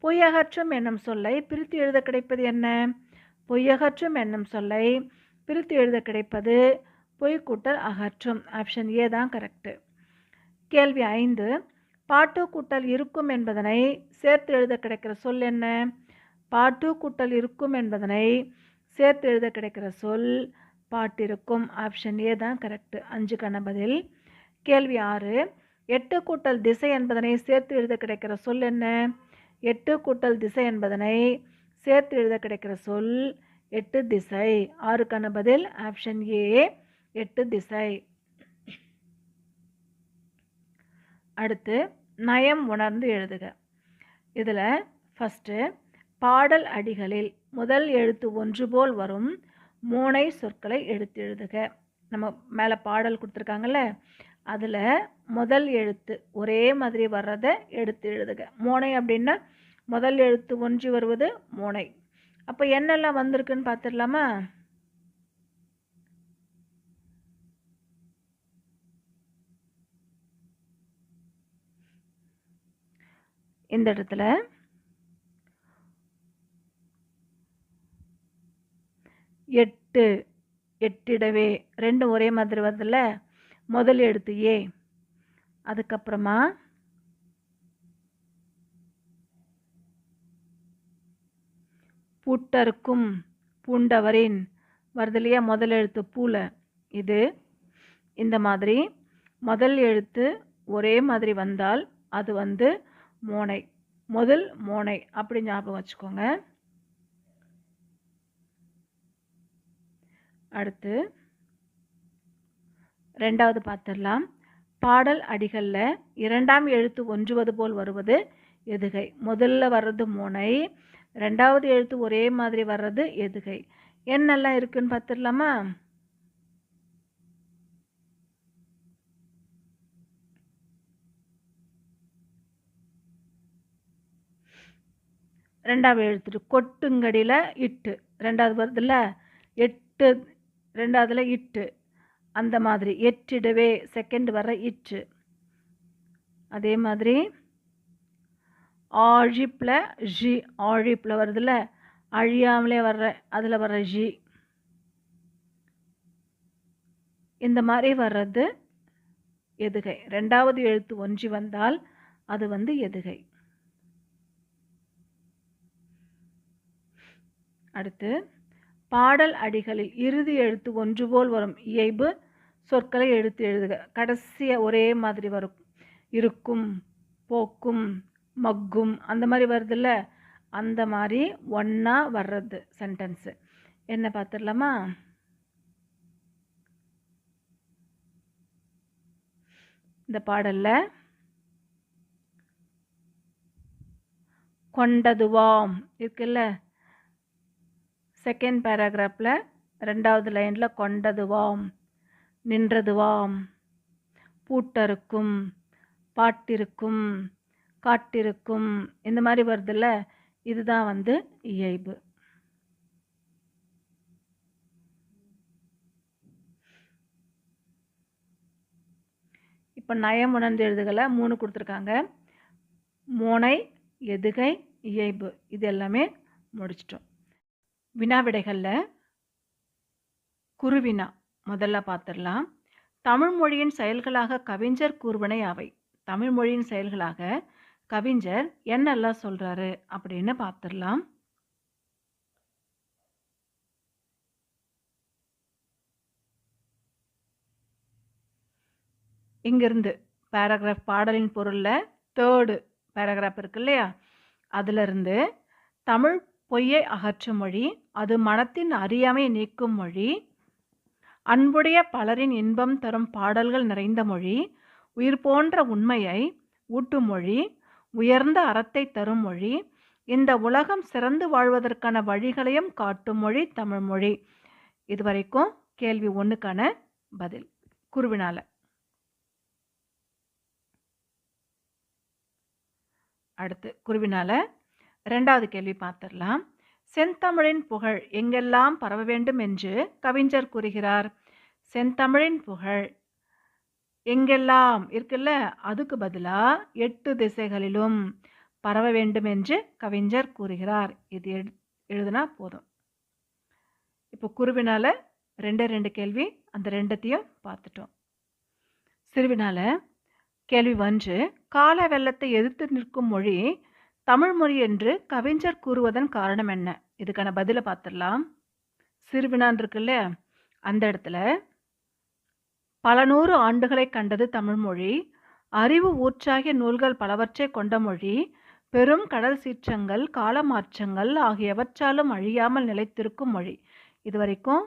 B: பொய்யகற்றும் என்னும் சொல்லை பிரித்து எழுத கிடைப்பது என்ன? பொய்யகற்றும் என்னும் சொல்லை பிரித்து எழுத கிடைப்பது பொய் கூட்டல் அகற்றும். ஆப்ஷன் ஏ தான் கரெக்டு. கேள்வி 5 பாட்டு கூட்டல் இருக்கும் என்பதனை சேர்த்து எழுத கிடைக்கிற சொல் என்ன? பாட்டு கூட்டல் இருக்கும் என்பதனை சேர்த்து எழுத கிடைக்கிற சொல் பாட்டிருக்கும். ஆப்ஷன் ஏ தான் கரெக்டு. 5க்கான பதில். கேள்வி 6 8 கூட்டல் திசை என்பதனை சேர்த்து எழுத கிடைக்கிற சொல் என்ன? 8 கூட்டல் திசை என்பதனை சேர்த்து எழுத கிடைக்கிற சொல் 8 திசை. 6க்கான பதில் ஆப்ஷன் ஏ 8 திசை. அடுத்து நயம் உணர்ந்து எழுதுக. இதில் ஃபஸ்ட்டு பாடல் அடிகளில் முதல் எழுத்து ஒன்று போல் வரும் மோனை சொற்களை எடுத்து எழுதுக. நம்ம மேலே பாடல் கொடுத்துருக்காங்கல்ல, அதில் முதல் எழுத்து ஒரே மாதிரி வர்றதை எடுத்து எழுதுக. மோனை அப்படின்னா முதல் எழுத்து ஒன்றி வருவது மோனை. அப்போ என்னெல்லாம் வந்திருக்குன்னு பார்த்துடலாமா? இந்த இடத்துல எட்டு, எட்டிடவே ரெண்டும் ஒரே மாதிரி வருதுல்ல. முதல் எழுத்து ஏ, அதுக்கப்புறமா பூட்டருக்கும் பூண்டவரின் வருது இல்லையா, முதல் எழுத்து பூல. இது இந்த மாதிரி முதல் எழுத்து ஒரே மாதிரி வந்தால் அது வந்து மோனை, முதல் மோனை அப்படி ஞாபகம் வச்சுக்கோங்க. அடுத்து ரெண்டாவது பார்த்துடலாம். பாடல் அடிகளில் இரண்டாம் எழுத்து ஒன்றுவது போல் வருவது எதுகை? முதல்ல வர்றது மோனை, ரெண்டாவது எழுத்து ஒரே மாதிரி வர்றது எதுகை? என்னெல்லாம் இருக்குன்னு பார்த்துடலாமா? ரெண்டாவது எழுத்துட்டு கொட்டுங்கடியில் இட்டு, ரெண்டாவது வருதுல்ல, எட்டு ரெண்டாவதுல இட்டு, அந்த மாதிரி எட்டிடவே செகண்ட் வர்ற இட்டு. அதே மாதிரி ஆழிப்பில் ஜி, ஆழிப்பில் வருதுல்ல, அழியாமலே வர்ற அதில் வர்ற ஜி. இந்த மாதிரி வர்றது எதுகை. ரெண்டாவது எழுத்து ஒன்றி வந்தால் அது வந்து எதுகை. அடுத்து பாடல் அடிகளில் இறுதி எழுத்து ஒன்று போல் வரும் இயைபு சொற்களை எடுத்து எழுதுக. கடைசியாக ஒரே மாதிரி வரும், இருக்கும், போக்கும், மக்கும், அந்த மாதிரி வருதுல்ல, அந்த மாதிரி ஒன்றா வர்றது சென்டென்ஸு என்ன பார்த்துடலாமா? இந்த பாடலில் கொண்டதுவாம் இருக்குல்ல, செகண்ட் பேராகிராஃபில் ரெண்டாவது லைனில் கொண்டதுவாம், நின்றதுவாம், பூட்டருக்கும், பாட்டிருக்கும், காட்டிருக்கும், இந்த மாதிரி வருதுல்ல, இதுதான் வந்து இயைபு. இப்போ நயம் உணர்ந்து எழுதுகளை 3 கொடுத்துருக்காங்க. மோனை, எதுகை, இயைபு, இது எல்லாமே முடிச்சிட்டோம். வினாவிடைகளில் குருவினா முதல்ல பார்த்துடலாம். தமிழ் மொழியின் செயல்களாக கவிஞர் கூறுவன யாவை? தமிழ் மொழியின் செயல்களாக கவிஞர் என்னெல்லாம் சொல்கிறாரு அப்படின்னு பார்த்துடலாம். இங்கிருந்து பேராகிராஃப் பாடலின் பொருளில் 3rd பேராகிராஃப் இருக்கு இல்லையா, அதிலிருந்து தமிழ் பொய்யை அகற்றும் மொழி, அது மனத்தின் அறியாமை நீக்கும் மொழி, அன்புடைய பலரின் இன்பம் தரும் பாடல்கள் நிறைந்த மொழி, உயிர் போன்ற உண்மையை ஊட்டும் மொழி, உயர்ந்த அறத்தை தரும் மொழி. இந்த உலகம் சிறந்து வாழ்வதற்கான வழிகளையும் காட்டும் மொழி தமிழ்மொழி. இதுவரைக்கும் கேள்வி 1க்கான பதில் குருவினால. அடுத்து குருவினால 2வது கேள்வி பார்த்துடலாம். செந்தமிழின் புகழ் எங்கெல்லாம் பரவ வேண்டும் என்று கவிஞர் கூறுகிறார்? செந்தமிழின் புகழ் எங்கெல்லாம் இருக்குல்ல, அதுக்கு பதிலா 8 திசைகளிலும் பரவ வேண்டும் என்று கவிஞர் கூறுகிறார். இது எழுதுனா போதும். இப்போ குருவினால 2 கேள்வி, அந்த 2த்தையும் பார்த்துட்டோம். சிறுவினால கேள்வி 1, கால வெள்ளத்தை எதிர்த்து நிற்கும் மொழி தமிழ் மொழி என்று கவிஞர் கூறுவதன் காரணம் என்ன? இதுக்கான பதில பார்த்துடலாம். சிறுவினான் இருக்குல்ல, அந்த இடத்துல பல 100 ஆண்டுகளை கண்டது தமிழ்மொழி. அறிவு ஊற்றாகிய நூல்கள் பலவற்றை கொண்ட மொழி. பெரும் கடல் சீற்றங்கள், கால மாற்றங்கள் ஆகியவற்றாலும் அழியாமல் நிலைத்திருக்கும் மொழி. இதுவரைக்கும்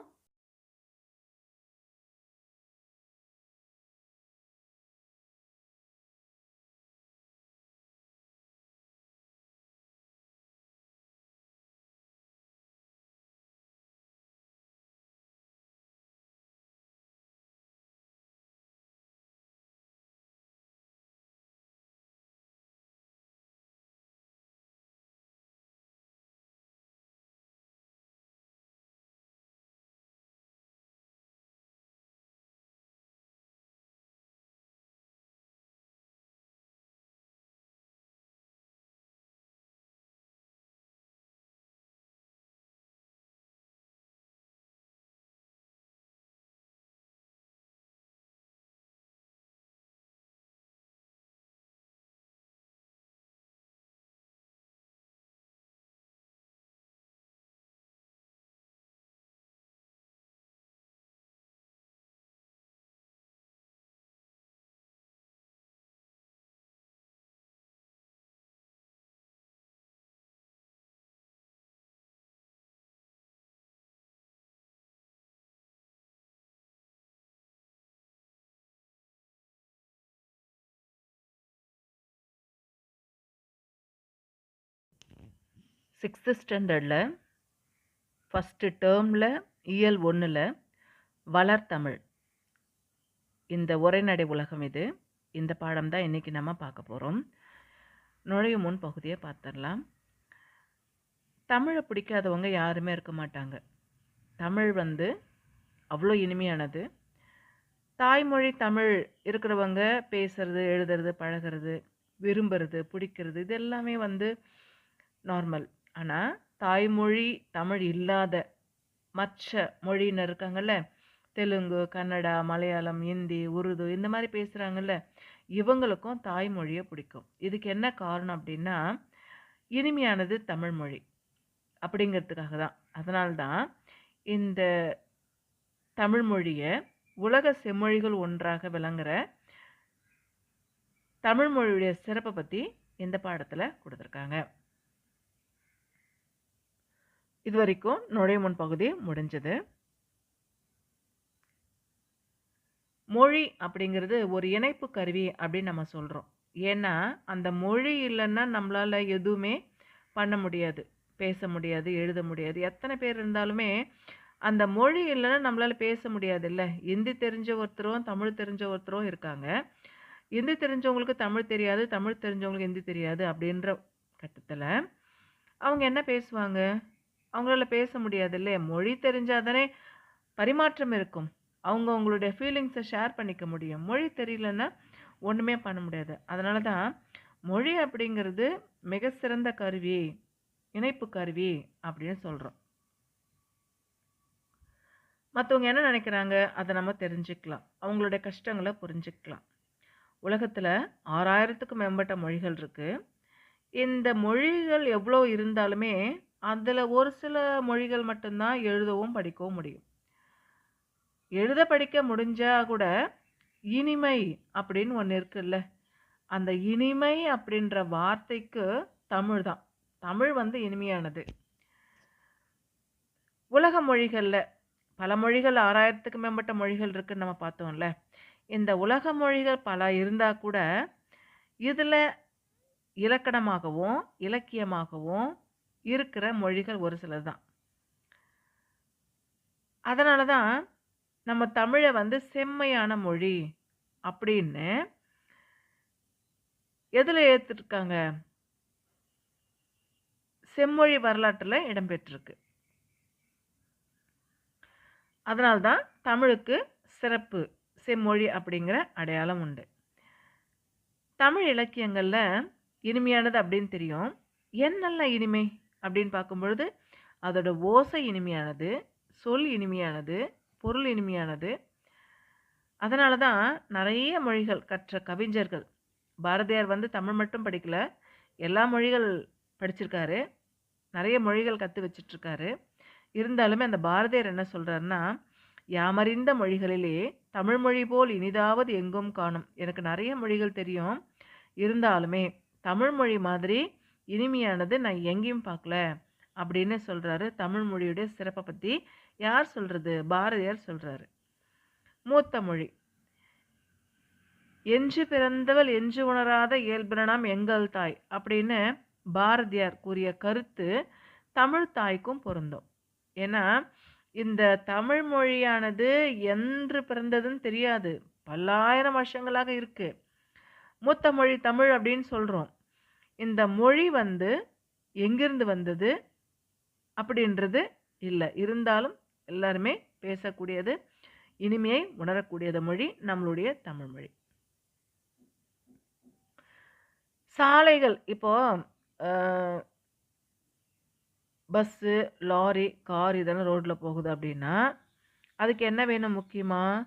A: சிக்ஸ்த்து ஸ்டாண்டர்டில் ஃபஸ்ட்டு டேர்மில் இயல் 1ல் வளர்தமிழ், இந்த உரைநடை உலகம், இந்த பாடம் தான் இன்றைக்கி நம்ம பார்க்க போகிறோம். நுழையும் முன் பகுதியை பார்த்துடலாம். தமிழை பிடிக்காதவங்க யாருமே இருக்க மாட்டாங்க. தமிழ் அவ்வளோ இனிமையானது. தாய்மொழி தமிழ் இருக்கிறவங்க பேசுறது, எழுதுறது, பழகிறது, விரும்புறது, பிடிக்கிறது, இது எல்லாமே நார்மல். ஆனால் தாய்மொழி தமிழ் இல்லாத மற்ற மொழியினர் இருக்காங்கல்ல, தெலுங்கு, கன்னடா, மலையாளம், ஹிந்தி, உருது இந்த மாதிரி பேசுகிறாங்கல்ல, இவங்களுக்கும் தாய்மொழியை பிடிக்கும். இதுக்கு என்ன காரணம் அப்படின்னா, இனிமையானது தமிழ் மொழி அப்படிங்கிறதுக்காக தான். அதனால்தான் இந்த தமிழ் மொழியை உலக செம்மொழிகள் ஒன்றாக விளங்குற தமிழ் மொழியுடைய சிறப்பை பற்றி இந்த பாடத்தில் கொடுத்துருக்காங்க. இது வரைக்கும் நுழைவு முன் பகுதி முடிஞ்சது. மொழி அப்படிங்கிறது ஒரு இணைப்பு கருவி அப்படின்னு நம்ம சொல்கிறோம். ஏன்னா அந்த மொழி இல்லைன்னா நம்மளால் எதுவுமே பண்ண முடியாது, பேச முடியாது, எழுத முடியாது. எத்தனை பேர் இருந்தாலுமே அந்த மொழி இல்லைன்னா நம்மளால் பேச முடியாது இல்லை. ஹிந்தி தெரிஞ்ச ஒருத்தரும் தமிழ் தெரிஞ்ச ஒருத்தரும் இருக்காங்க. ஹிந்தி தெரிஞ்சவங்களுக்கு தமிழ் தெரியாது, தமிழ் தெரிஞ்சவங்களுக்கு ஹிந்தி தெரியாது. அப்படின்ற கட்டத்தில் அவங்க என்ன பேசுவாங்க? அவங்களால பேச முடியாது இல்லையா? மொழி தெரிஞ்சால் தானே பரிமாற்றம் இருக்கும், அவங்களுடைய ஃபீலிங்ஸை ஷேர் பண்ணிக்க முடியும். மொழி தெரியலன்னா ஒன்றுமே பண்ண முடியாது. அதனால தான் மொழி அப்படிங்கிறது மிக சிறந்த கருவி, இணைப்பு கருவி அப்படின்னு சொல்கிறோம். மற்றவங்க என்ன நினைக்கிறாங்க அதை நம்ம தெரிஞ்சுக்கலாம், அவங்களுடைய கஷ்டங்களை புரிஞ்சுக்கலாம். உலகத்தில் 6000க்கும் மேற்பட்ட மொழிகள் இருக்குது. இந்த மொழிகள் எவ்வளோ இருந்தாலுமே அதில் ஒரு சில மொழிகள் மட்டும்தான் எழுதவும் படிக்கவும் முடியும். எழுத படிக்க முடிஞ்சால் கூட இனிமை அப்படின்னு ஒன்று இருக்குல்ல, அந்த இனிமை அப்படின்ற வார்த்தைக்கு தமிழ் தான். தமிழ் இனிமையானது. உலக மொழிகளில் பல மொழிகள், 6000க்கும் மேற்பட்ட மொழிகள் இருக்குன்னு நம்ம பார்த்தோம்ல. இந்த உலக மொழிகள் பல இருந்தால் கூட இதில் இலக்கணமாகவும் இலக்கியமாகவும் இருக்கிற மொழிகள் ஒரு சிலது தான். அதனால தான் நம்ம தமிழை வந்து செம்மையான மொழி அப்படின்னு எதில் ஏற்றுருக்காங்க? செம்மொழி வரலாற்றில் இடம்பெற்றிருக்கு. அதனால தான் தமிழுக்கு சிறப்பு செம்மொழி அப்படிங்கிற அடையாளம் உண்டு. தமிழ் இலக்கியங்களில் இனிமையானது அப்படின்னு தெரியும். என்னெல்லாம் இனிமை அப்படின்னு பார்க்கும்பொழுது அதோட ஓசை இனிமையானது, சொல் இனிமையானது, பொருள் இனிமையானது. அதனால தான் நிறைய மொழிகள் கற்ற கவிஞர்கள், பாரதியார் வந்து தமிழ் மட்டும் படிக்கல, எல்லா மொழிகள் படிச்சிருக்காரு, நிறைய மொழிகள் கற்று வச்சிட்ருக்காரு. இருந்தாலுமே அந்த பாரதியார் என்ன சொல்கிறாருன்னா, யாமறிந்த மொழிகளிலே தமிழ் மொழி போல் இனிதாவது எங்கும் காணும். எனக்கு நிறைய மொழிகள் தெரியும், இருந்தாலுமே தமிழ் மொழி மாதிரி இனிமையானது நான் எங்கேயும் பார்க்கல அப்படின்னு சொல்கிறாரு. தமிழ் மொழியுடைய சிறப்பை பற்றி யார் சொல்கிறது? பாரதியார் சொல்கிறாரு. மூத்த மொழி. எஞ்சு பிறந்தவள் எஞ்சு உணராத இயல்பினாம் எங்கள் தாய் அப்படின்னு பாரதியார் கூறிய கருத்து தமிழ் தாய்க்கும் பொருந்தும். ஏன்னா இந்த தமிழ் மொழியானது என்று பிறந்ததுன்னு தெரியாது, பல்லாயிரம் வருஷங்களாக இருக்கு. மூத்த மொழி தமிழ் அப்படின்னு சொல்கிறோம். இந்த மொழி வந்து எங்கிருந்து வந்தது அப்படின்றது இல்லை, இருந்தாலும் எல்லாருமே பேசக்கூடியது, இனிமையை உணரக்கூடியது மொழி நம்மளுடைய தமிழ் மொழி. சாலைகள் இப்போ பஸ்ஸு, லாரி, கார் இதெல்லாம் ரோட்டில் போகுது அப்படின்னா அதுக்கு என்ன வேணும்? முக்கியமாக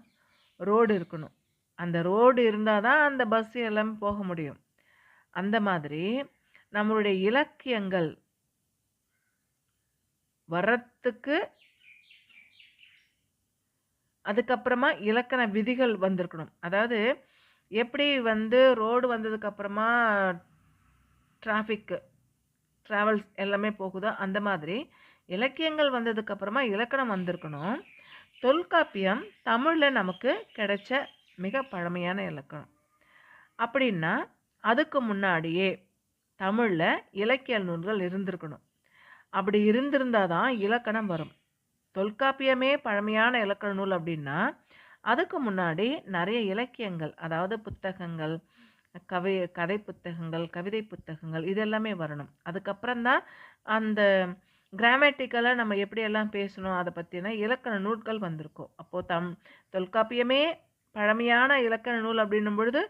A: ரோடு இருக்கணும். அந்த ரோடு இருந்தால் தான் அந்த பஸ் எல்லாமே போக முடியும். அந்த மாதிரி நம்மளுடைய இலக்கியங்கள் வர்றதுக்கு அதுக்கப்புறமா இலக்கண விதிகள் வந்திருக்கணும். அதாவது எப்படி வந்து ரோடு வந்ததுக்கப்புறமா ட்ராவல்ஸ் எல்லாமே போகுதோ அந்த மாதிரி இலக்கியங்கள் வந்ததுக்கப்புறமா இலக்கணம் வந்திருக்கணும். தொல்காப்பியம் தமிழில் நமக்கு கிடைச்ச மிக பழமையான இலக்கணம். அப்படின்னா அதுக்கு முன்னாடியே தமிழில் இலக்கிய நூல்கள் இருந்திருக்கணும். அப்படி இருந்திருந்தால் தான் இலக்கணம் வரும். தொல்காப்பியமே பழமையான இலக்கண நூல் அப்படின்னா அதுக்கு முன்னாடி நிறைய இலக்கியங்கள், அதாவது புத்தகங்கள், கதை புத்தகங்கள், கவிதை புத்தகங்கள் இதெல்லாமே வரணும். அதுக்கப்புறம்தான் அந்த கிராமட்டிக்கலாக நம்ம எப்படியெல்லாம் பேசணும் அதை பற்றின இலக்கண நூல்கள் வந்திருக்கும். அப்போது தொல்காப்பியமே பழமையான இலக்கண நூல் அப்படின்னும் பொழுது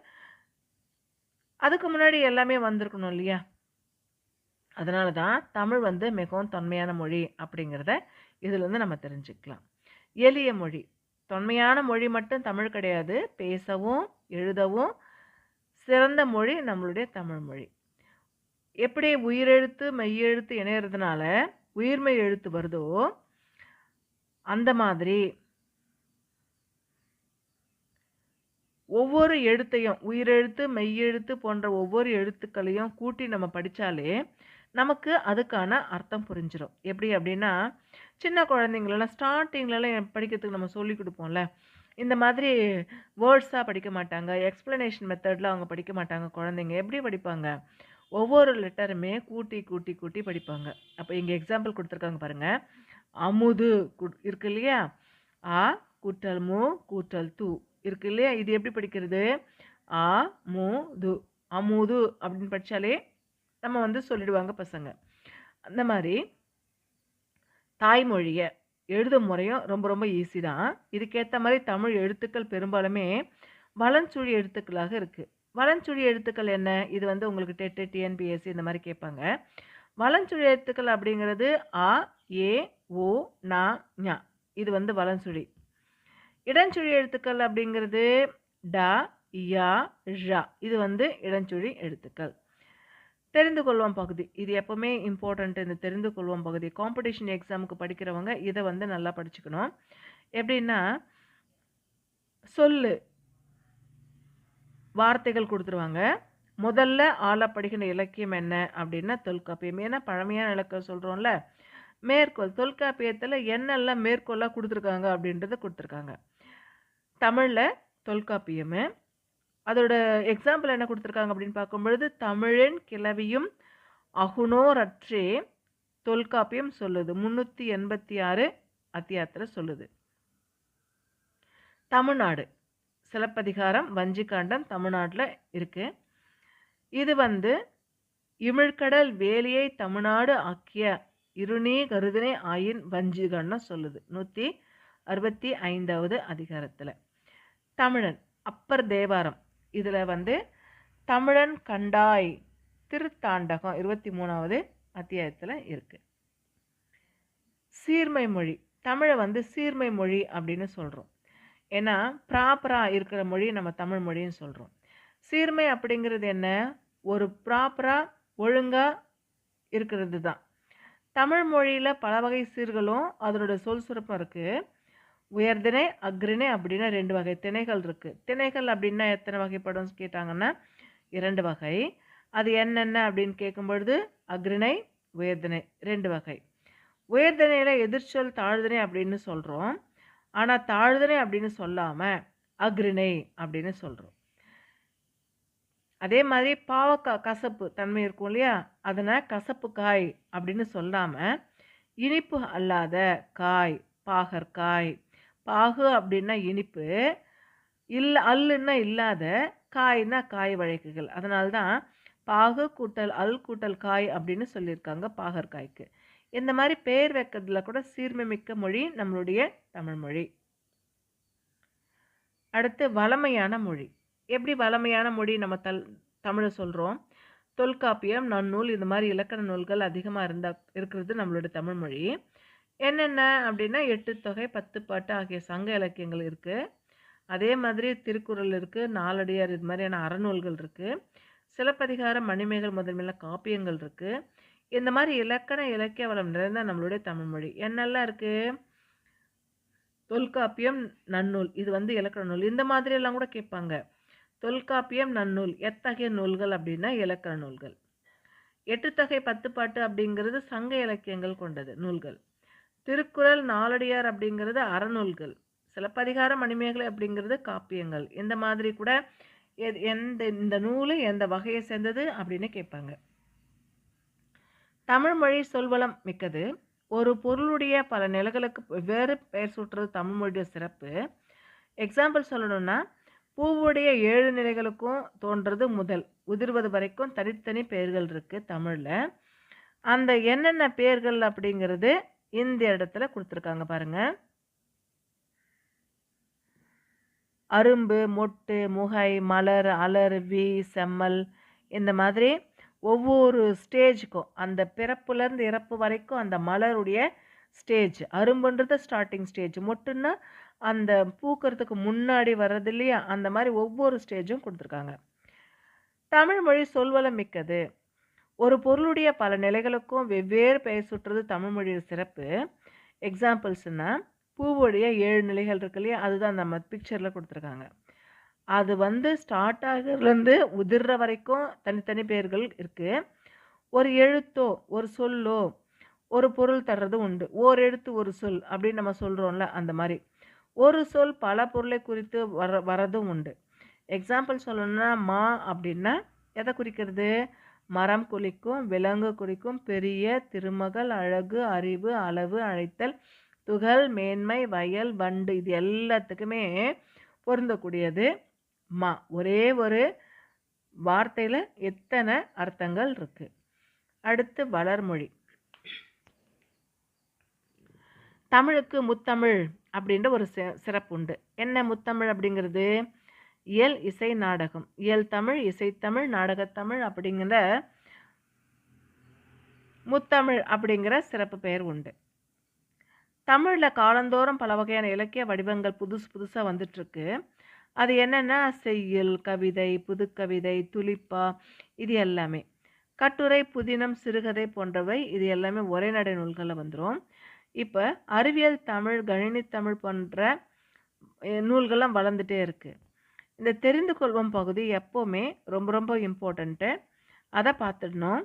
A: அதுக்கு முன்னாடி எல்லாமே வந்திருக்கணும் இல்லையா? அதனால தான் தமிழ் வந்து மிகவும் தொன்மையான மொழி அப்படிங்கிறத இதுலேருந்து நம்ம தெரிஞ்சுக்கலாம். எளிய மொழி. தொன்மையான மொழி மட்டும் தமிழ் கிடையாது, பேசவும் எழுதவும் சிறந்த மொழி நம்மளுடைய தமிழ் மொழி. எப்படி உயிரெழுத்து மெய்யெழுத்து இணையறதுனால உயிர்மை எழுத்து வருதோ அந்த மாதிரி ஒவ்வொரு எழுத்தையும், உயிரெழுத்து மெய்யெழுத்து போன்ற ஒவ்வொரு எழுத்துக்களையும் கூட்டி நம்ம படித்தாலே நமக்கு அதுக்கான அர்த்தம் புரிஞ்சிடும். எப்படி அப்படின்னா சின்ன குழந்தைங்களெல்லாம் ஸ்டார்டிங்லலாம் படிக்கிறதுக்கு நம்ம சொல்லி கொடுப்போம்ல, இந்த மாதிரி வேர்ட்ஸாக படிக்க மாட்டாங்க, எக்ஸ்ப்ளனேஷன் மெத்தடில் அவங்க படிக்க மாட்டாங்க. குழந்தைங்க எப்படி படிப்பாங்க? ஒவ்வொரு லெட்டருமே கூட்டி கூட்டி கூட்டி படிப்பாங்க. அப்போ இங்கே எக்ஸாம்பிள் கொடுத்துருக்காங்க பாருங்கள். அமுது இருக்கு இல்லையா? ஆ கூட்டல் மு கூட்டல் து இருக்கு இல்லையா? இது எப்படி படிக்கிறது? ஆ மு து, அமுது அப்படின்னு படித்தாலே நம்ம வந்து சொல்லிடுவாங்க பசங்க. அந்த மாதிரி தாய்மொழியை எழுதும் முறையும் ரொம்ப ரொம்ப ஈஸி தான். இதுக்கேற்ற மாதிரி தமிழ் எழுத்துக்கள் பெரும்பாலுமே வலஞ்சுழி எழுத்துக்களாக இருக்குது. வலஞ்சுழி எழுத்துக்கள் என்ன? இது வந்து உங்களுக்கு டெட்டு, டிஎன்பிஎஸ்சி இந்த மாதிரி கேட்பாங்க. வலஞ்சுழி எழுத்துக்கள் அப்படிங்கிறது ஆ, ஏ, ஓ, நா, ஞா. இது வந்து வலஞ்சுழி. இடஞ்சுழி எழுத்துக்கள் அப்படிங்கிறது டா, யா, ழா. இது வந்து இடஞ்சுழி எழுத்துக்கள். தெரிந்து கொள்வோம் பகுதி, இது எப்பவுமே இம்பார்ட்டண்ட். இந்த தெரிந்து கொள்வோம் பகுதி காம்படிஷன் எக்ஸாமுக்கு படிக்கிறவங்க இதை வந்து நல்லா படிச்சுக்கணும். எப்படின்னா சொல்லு வார்த்தைகள் கொடுத்துருவாங்க. முதல்ல ஆள படிக்கிற இலக்கியம் என்ன அப்படின்னா தொல்காப்பியம். ஏன்னா பழமையான இலக்கியம் சொல்கிறோம்ல. மேற்கோள், தொல்காப்பியத்தில் என்னெல்லாம் மேற்கோளாக கொடுத்துருக்காங்க அப்படின்றத கொடுத்துருக்காங்க. தமிழில் தொல்காப்பியம், அதோட எக்ஸாம்பிள் என்ன குடுத்துருக்காங்க அப்படின்னு பார்க்கும்பொழுது, தமிழின் கிளவியும் அகுனோரற்றே தொல்காப்பியம் சொல்லுது. 386 அத்தியாயத்துல சொல்லுது. தமிழ்நாடு. சிலப்பதிகாரம், வஞ்சிக்காண்டம் தமிழ்நாட்டுல இருக்கு. இது வந்து இமிழ்கடல் வேலியை தமிழ்நாடு ஆக்கிய இருநீ கருதினை ஆயின் வஞ்சிகன்னு சொல்லுது. 165வது அதிகாரத்துல. தமிழன் அப்பர் தேவாரம். இதுல வந்து தமிழன் கண்டாய் திருத்தாண்டகம் 23வது அத்தியாயத்துல இருக்கு. சீர்மை மொழி. தமிழை வந்து சீர்மை மொழி அப்படின்னு சொல்றோம். ஏன்னா ப்ராப்பரா இருக்கிற மொழி நம்ம தமிழ் மொழின்னு சொல்றோம். சீர்மை அப்படிங்கிறது என்ன? ஒரு ப்ராப்பரா ஒழுங்கா இருக்கிறது தான். தமிழ் மொழியில பல வகை சீர்களும் அதனோட சொல் சுரப்பும் இருக்கு. உயர்திணை அக்ரிணை அப்படின்னு 2 வகை திணைகள் இருக்கு. திணைகள் அப்படின்னா எத்தனை வகைப்படும் கேட்டாங்கன்னா 2 வகை. அது என்னென்ன அப்படின்னு கேட்கும் பொழுது அக்ரிணை உயர்திணை 2 வகை. உயர்திணையில எதிர்ச்சொல் தாழ்திணை அப்படின்னு சொல்றோம். ஆனா தாழ்திணை அப்படின்னு சொல்லாம அக்ரிணை அப்படின்னு சொல்றோம். அதே மாதிரி பாவக்காய் கசப்பு தன்மை இருக்கும் இல்லையா, அதனை கசப்பு காய் அப்படின்னு சொல்லாம இனிப்பு அல்லாத காய், பாகற்காய். பாகு அப்படின்னா இனிப்பு, அல்லுன்னா இல்லாத, காய்னா காய் வகைகள். அதனால்தான் பாகு கூட்டல் அல் கூட்டல் காய் அப்படின்னு சொல்லியிருக்காங்க பாகற்காய்க்கு. இந்த மாதிரி பெயர் வைக்கிறதுல கூட சீர்மை மிக்க மொழி நம்மளுடைய தமிழ் மொழி. அடுத்து வளமையான மொழி. எப்படி வளமையான மொழி நம்ம தமிழை சொல்றோம்? தொல்காப்பியம், நன்னூல் இந்த மாதிரி இலக்கண நூல்கள் அதிகமாக இருக்கிறது நம்மளோட தமிழ் மொழி. என்னென்ன அப்படின்னா 8 தொகை 10 பாட்டு ஆகிய சங்க இலக்கியங்கள் இருக்கு. அதே மாதிரி திருக்குறள் இருக்கு, நாலடியார் இது மாதிரியான அறநூல்கள் இருக்கு, சிலப்பதிகாரம், மணிமேகலை முதன்மையில காப்பியங்கள் இருக்கு. இந்த மாதிரி இலக்கண இலக்கிய வளம் நிறைந்த நம்மளுடைய தமிழ் மொழி என்னெல்லாம் இருக்கு? தொல்காப்பியம், நன்னூல் இது வந்து இலக்கண நூல். இந்த மாதிரி எல்லாம் கூட கேட்பாங்க. தொல்காப்பியம், நன்னூல் எத்தகைய நூல்கள் அப்படின்னா இலக்கண நூல்கள். 8 தொகை 10 பாட்டு அப்படிங்கிறது சங்க இலக்கியங்கள் கொண்டது நூல்கள். திருக்குறள், நாலடியார் அப்படிங்கிறது அறநூல்கள். சிலப்பதிகாரம், மணிமேகலை அப்படிங்கிறது காப்பியங்கள். இந்த மாதிரி கூட இந்த நூலு எந்த வகையை சேர்ந்தது அப்படின்னு கேட்பாங்க. தமிழ் மொழி சொல்வளம் மிக்கது. ஒரு பொருளுடைய பல நிலைகளுக்கு வெவ்வேறு பெயர் சூட்டுறது தமிழ் மொழிய சிறப்பு. எக்ஸாம்பிள் சொல்லணும்னா, பூவுடைய 7 நிலைகளுக்கும் தோன்றது முதல் உதிர்வது வரைக்கும் தனித்தனி பெயர்கள் இருக்கு தமிழ்ல. அந்த என்னென்ன பெயர்கள் அப்படிங்கிறது இந்த இடத்துல கொடுத்துருக்காங்க பாருங்க. அரும்பு, மொட்டு, முகை, மலர், அலர், வி, செம்மல் இந்த மாதிரி ஒவ்வொரு ஸ்டேஜுக்கும் அந்த பிறப்புலேருந்து இறப்பு வரைக்கும் அந்த மலருடைய ஸ்டேஜ். அரும்புன்றது ஸ்டார்டிங் ஸ்டேஜ், மொட்டுன்னா அந்த பூக்கிறதுக்கு முன்னாடி வர்றது இல்லையா, அந்த மாதிரி ஒவ்வொரு ஸ்டேஜும் கொடுத்துருக்காங்க. தமிழ் மொழி சொல்வளம் மிக்கது. ஒரு பொருளுடைய பல நிலைகளுக்கும் வெவ்வேறு பெயர் சுற்றுறது தமிழ் மொழியில் சிறப்பு. எக்ஸாம்பிள்ஸ்னா பூவுடைய 7 நிலைகள் இருக்கு இல்லையா, அதுதான் நம்ம பிக்சரில் கொடுத்துருக்காங்க. அது வந்து ஸ்டார்ட் ஆகிறதுலேருந்து உதிர்ற வரைக்கும் தனித்தனி பெயர்கள் இருக்கு. ஒரு எழுத்தோ ஒரு சொல்லோ ஒரு பொருள் தர்றது உண்டு. ஓர் எழுத்து ஒரு சொல் அப்படின்னு நம்ம சொல்கிறோம்ல, அந்த மாதிரி ஒரு சொல் பல பொருளை குறித்து வரதும் உண்டு. எக்ஸாம்பிள் சொல்லணும்னா மா அப்படின்னா எதை குறிக்கிறது? மரம் குறிக்கும், விலங்கு குறிக்கும், பெரிய, திருமகள், அழகு, அறிவு, அளவு, அழைத்தல், துகள், மேன்மை, வயல், வண்டு இது எல்லாத்துக்குமே பொருந்தக்கூடியது மா. ஒரே ஒரு வார்த்தையில் எத்தனை அர்த்தங்கள் இருக்கு. அடுத்து வளர்மொழி. தமிழுக்கு முத்தமிழ் அப்படின்ற ஒரு சிறப்பு உண்டு. என்ன முத்தமிழ் அப்படிங்கிறது? இயல், இசை, நாடகம். இயல் தமிழ், இசைத்தமிழ், நாடகத்தமிழ் அப்படிங்கிற முத்தமிழ் அப்படிங்கிற சிறப்பு பெயர் உண்டு. தமிழில் காலந்தோறும் பல வகையான இலக்கிய வடிவங்கள் புதுசாக வந்துட்டுருக்கு. அது என்னென்னா செய்யுள், கவிதை, புதுக்கவிதை, துளிப்பா இது எல்லாமே. கட்டுரை, புதினம், சிறுகதை போன்றவை இது எல்லாமே ஒரே நடை நூல்களில் வந்துடும். இப்போ அறிவியல் தமிழ், கணினி தமிழ் போன்ற நூல்கள்லாம் வளர்ந்துட்டே இருக்குது. இந்த தெரிந்து கொள்வோம் பகுதி எப்போவுமே ரொம்ப ரொம்ப இம்பார்ட்டண்ட்டு. அதை பார்த்துடணும்.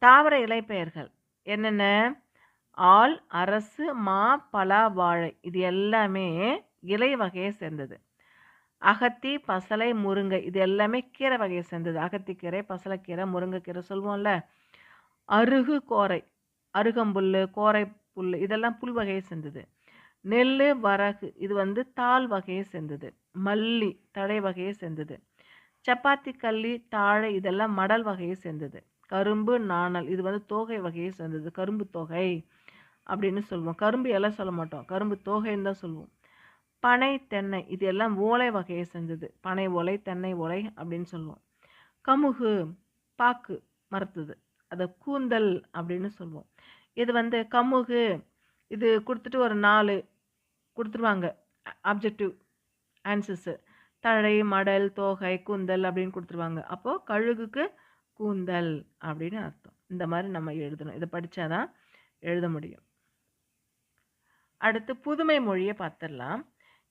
A: தாவர இலைப்பெயர்கள் என்னென்ன? ஆல், அரசு, மா, பலா, வாழை இது எல்லாமே இலை வகையை சேர்ந்தது. அகத்தி, பசலை, முருங்கை இது எல்லாமே கீரை வகையை சேர்ந்தது. அகத்திக்கீரை, பசலைக்கீரை, முருங்கைக்கீரை சொல்லுவோம்ல. அருகு, கோரை, அருகம்புல்லு, கோரை புல்லு இதெல்லாம் புல் வகையை சேர்ந்தது. நெல்லு, வரகு இது வந்து தாள் வகையை சேர்ந்தது. மல்லி தழை வகையை சேர்ந்தது. சப்பாத்தி, கள்ளி, தாழை இதெல்லாம் மடல் வகையை சேர்ந்தது. கரும்பு, நாணல் இது வந்து தோகை வகையை சேர்ந்தது. கரும்பு தோகை அப்படின்னு சொல்லுவோம். கரும்பு இலை சொல்ல மாட்டோம். கரும்பு தோகைன்னு தான் சொல்லுவோம். பனை, தென்னை இது எல்லாம் ஓலை வகையை சேர்ந்தது. பனை ஓலை, தென்னை ஓலை அப்படின்னு சொல்லுவோம். கமுகு பாக்கு மரத்துது. அதை கூந்தல் அப்படின்னு சொல்லுவோம். இது வந்து கமுகு இது கொடுத்துட்டு ஒரு 4 கொடுத்துருவாங்க ஆப்ஜெக்டிவ் ஆன்சர்ஸு. தழை, மடல், தோகை, கூந்தல் அப்படின்னு கொடுத்துருவாங்க. அப்போது கழுகுக்கு கூந்தல் அப்படின்னு அர்த்தம். இந்த மாதிரி நம்ம எழுதணும். இதை படித்தாதான் எழுத முடியும். அடுத்து புதுமை மொழியை பார்த்துடலாம்.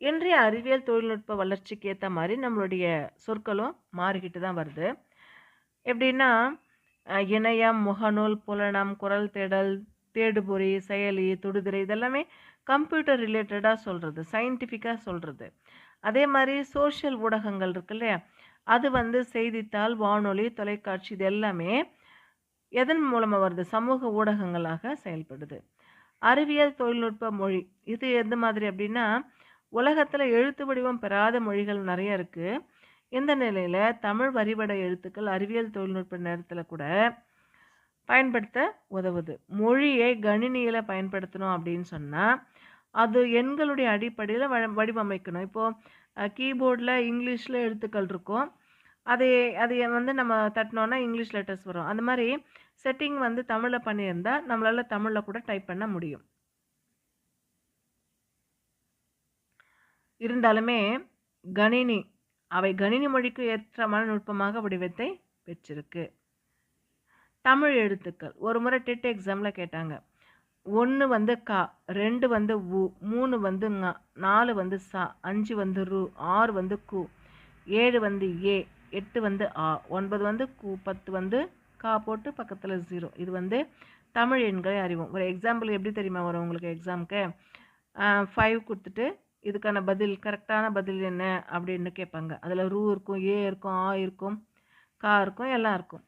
A: இன்றைய அறிவியல் தொழில்நுட்ப வளர்ச்சிக்கு ஏற்ற மாதிரி நம்மளுடைய சொற்களும் மாறிக்கிட்டு தான் வருது. எப்படின்னா இணையம், முகநூல், புலனம், குரல் தேடல், தேடுபொறி, செயலி, தொடுதிரை இதெல்லாமே கம்ப்யூட்டர் ரிலேட்டடாக சொல்கிறது, சயின்டிஃபிக்காக சொல்கிறது. அதே மாதிரி சோஷியல் ஊடகங்கள் இருக்கு இல்லையா, அது வந்து செய்தித்தாள், வானொலி, தொலைக்காட்சி இது எல்லாமே எதன் மூலமாக வருது? சமூக ஊடகங்களாக செயல்படுது. அறிவியல் தொழில்நுட்ப மொழி இது எந்த மாதிரி அப்படின்னா, உலகத்தில் எழுத்து வடிவம் பெறாத மொழிகள் நிறைய இருக்குது. இந்த நிலையில் தமிழ் வரிவடை எழுத்துக்கள் அறிவியல் தொழில்நுட்ப நேரத்தில் கூட பயன்படுத்த உதவுது. மொழியை கணினியில் பயன்படுத்தணும் அப்படின்னு சொன்னால் அது எண்களுடைய அடிப்படையில் வடிவமைக்கணும். இப்போது கீபோர்டில் இங்கிலீஷில் எழுத்துக்கள் இருக்கும். அதை வந்து நம்ம தட்டினோன்னா இங்கிலீஷ் லெட்டர்ஸ் வரும். அந்த மாதிரி செட்டிங் வந்து தமிழில் பண்ணியிருந்தால் நம்மளால் தமிழில் கூட டைப் பண்ண முடியும். இருந்தாலுமே கணினி அவை கணினி மொழிக்கு ஏற்றமான நுட்பமாக வடிவத்தை பெற்றிருக்கு. தமிழ் எழுத்துக்கள் ஒரு முறை டெட் எக்ஸாமில் கேட்டாங்க. 1 வந்து கா, 2 வந்து உ, 3 வந்து ங, 4 வந்து சா, 5 வந்து ரு, 6 வந்து கு, 7 வந்து ஏ, 8 வந்து ஆ, 9 வந்து கு, 10 வந்து கா போட்டு பக்கத்தில் 0. இது வந்து தமிழ் எண்களை அறிவோம். ஒரு எக்ஸாம்பிள் எப்படி தெரியுமா வரும் உங்களுக்கு எக்ஸாமுக்கு? 5 கொடுத்துட்டு இதுக்கான பதில் கரெக்டான பதில் என்ன அப்படின்னு கேட்பாங்க. அதில் ரு இருக்கும், ஏ இருக்கும், ஆ இருக்கும், கா இருக்கும், எல்லாம் இருக்கும்.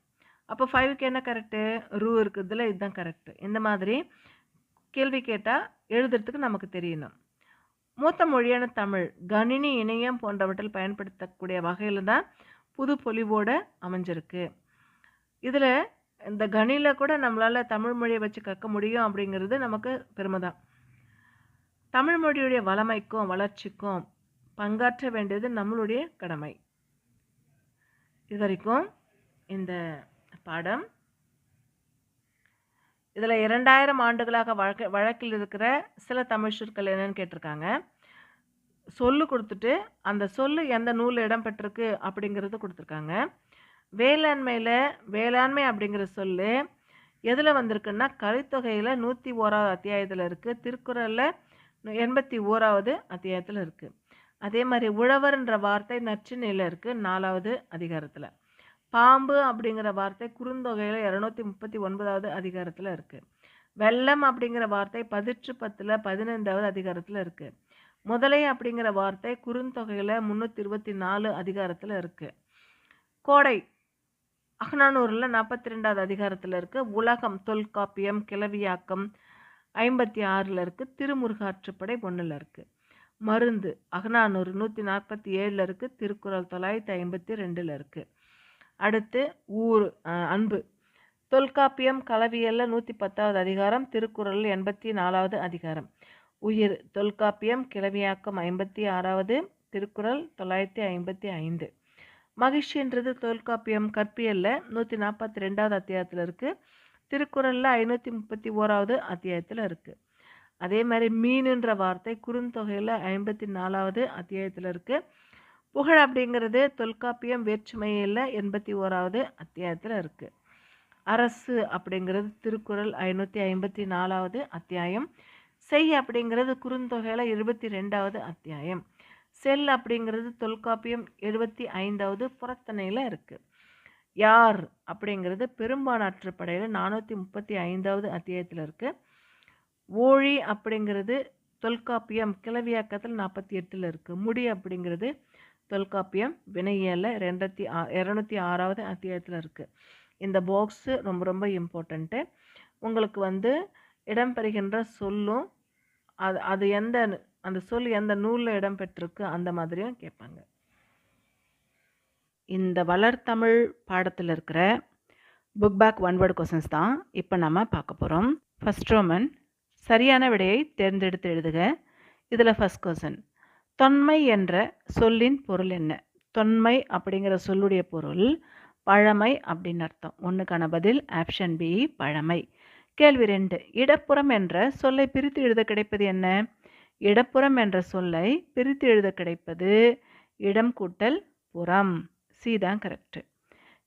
A: அப்போ 5க்கு என்ன கரெக்டு? ரு இருக்குதுல, இதுதான் கரெக்டு. இந்த மாதிரி கேள்வி கேட்டால் எழுதுறதுக்கு நமக்கு தெரியணும். மூத்த மொழியான தமிழ் கணினி, இணையம் போன்றவற்றில் பயன்படுத்தக்கூடிய வகையில் தான் புது பொலிவோடு அமைஞ்சிருக்கு. இதில் இந்த கணினியில் கூட நம்மளால் தமிழ் மொழியை வச்சு கற்க முடியும் அப்படிங்கிறது நமக்கு பெருமை தான். தமிழ் மொழியுடைய வளமைக்கும் வளர்ச்சிக்கும் பங்காற்ற வேண்டியது நம்மளுடைய கடமை. இது வரைக்கும் இந்த பாடம் இதில் 2000 ஆண்டுகளாக வழக்கில் இருக்கிற சில தமிழ் சொற்கள் என்னன்னு கேட்டிருக்காங்க. சொல்லு கொடுத்துட்டு அந்த சொல்லு எந்த நூலில் இடம்பெற்றிருக்கு அப்படிங்கிறது கொடுத்துருக்காங்க. வேளாண்மையில் வேளாண்மை அப்படிங்கிற சொல்லு எதில் வந்திருக்குன்னா கலித்தொகையில் 101வது அத்தியாயத்தில் இருக்குது. திருக்குறளில் 81வது அத்தியாயத்தில் இருக்குது. அதே மாதிரி உழவர்ன்ற வார்த்தை நற்றிணையில் இருக்குது 4வது அதிகாரத்தில். பாம்பு அப்படிங்கிற வார்த்தை குறுந்தொகையில் 239வது அதிகாரத்தில் இருக்குது. வெள்ளம் அப்படிங்கிற வார்த்தை 10 15வது அதிகாரத்தில் இருக்குது. முதலை அப்படிங்கிற வார்த்தை குறுந்தொகையில் 324 அதிகாரத்தில் இருக்குது. கோடை அகநானூரில் 42வது அதிகாரத்தில் இருக்குது. உலகம் தொல்காப்பியம் கிளவியாக்கம் 56ல் இருக்குது. திருமுருகாற்றுப்படை 1ல் இருக்குது. மருந்து அகநானூறு 147ல் இருக்குது. திருக்குறள் 952ல் இருக்குது. அடுத்து ஊர் அன்பு தொல்காப்பியம் களவியலில் 110வது அதிகாரம், திருக்குறள் 84வது அதிகாரம். உயிர் தொல்காப்பியம் கிளவியாக்கம் 56வது, திருக்குறள் 955. மகிழ்ச்சின்றது தொல்காப்பியம் கற்பியலில் 142வது அத்தியாயத்தில் இருக்குது. திருக்குறளில் 531வது அத்தியாயத்தில் இருக்குது. அதே மாதிரி மீனுன்ற வார்த்தை குறுந்தொகையில் 54வது அத்தியாயத்தில் இருக்குது. புகழ் அப்படிங்கிறது தொல்காப்பியம் வேற்றுமையில் 81வது அத்தியாயத்தில் இருக்குது. அரசு அப்படிங்கிறது திருக்குறள் 554வது அத்தியாயம். செய் அப்படிங்கிறது குறுந்தொகையில் 22வது அத்தியாயம். செல் அப்படிங்கிறது தொல்காப்பியம் 75வது புறத்தணையில் இருக்குது. யார் அப்படிங்கிறது பெரும்பானாற்றுப்படையில் 435வது அத்தியாயத்தில் இருக்குது. ஓழி அப்படிங்கிறது தொல்காப்பியம் கிளவியாக்கத்தில் 48ல் இருக்குது. முடி அப்படிங்கிறது தொல்காப்பியம் வினையியல்ல 206வது அத்தியாயத்தில் இருக்குது. இந்த பாக்ஸு ரொம்ப ரொம்ப இம்பார்ட்டண்ட்டு. உங்களுக்கு வந்து இடம்பெறுகின்ற சொல்லும் அது அது அந்த சொல் எந்த நூலில் இடம்பெற்றிருக்கு அந்த மாதிரியும் கேட்பாங்க. இந்த வளர்தமிழ் பாடத்தில் இருக்கிற book back one word questions தான் இப்போ நம்ம பார்க்க போகிறோம். ஃபர்ஸ்ட் ரோமன், சரியான விடையை தேர்ந்தெடுத்து எழுதுக. இதில் ஃபர்ஸ்ட் கொஸ்டின், தொன்மை என்ற சொல்லின் பொருள் என்ன? தொன்மை அப்படிங்கிற சொல்லுடைய பொருள் பழமை அப்படின்னு அர்த்தம். ஒன்றுக்கான பதில் ஆப்ஷன் பி, பழமை. கேள்வி 2, இடப்புறம் என்ற சொல்லை பிரித்து எழுத கிடைப்பது என்ன? இடப்புறம் என்ற சொல்லை பிரித்து எழுத கிடைப்பது இடம் கூட்டல் புறம். சி தான் கரெக்ட்.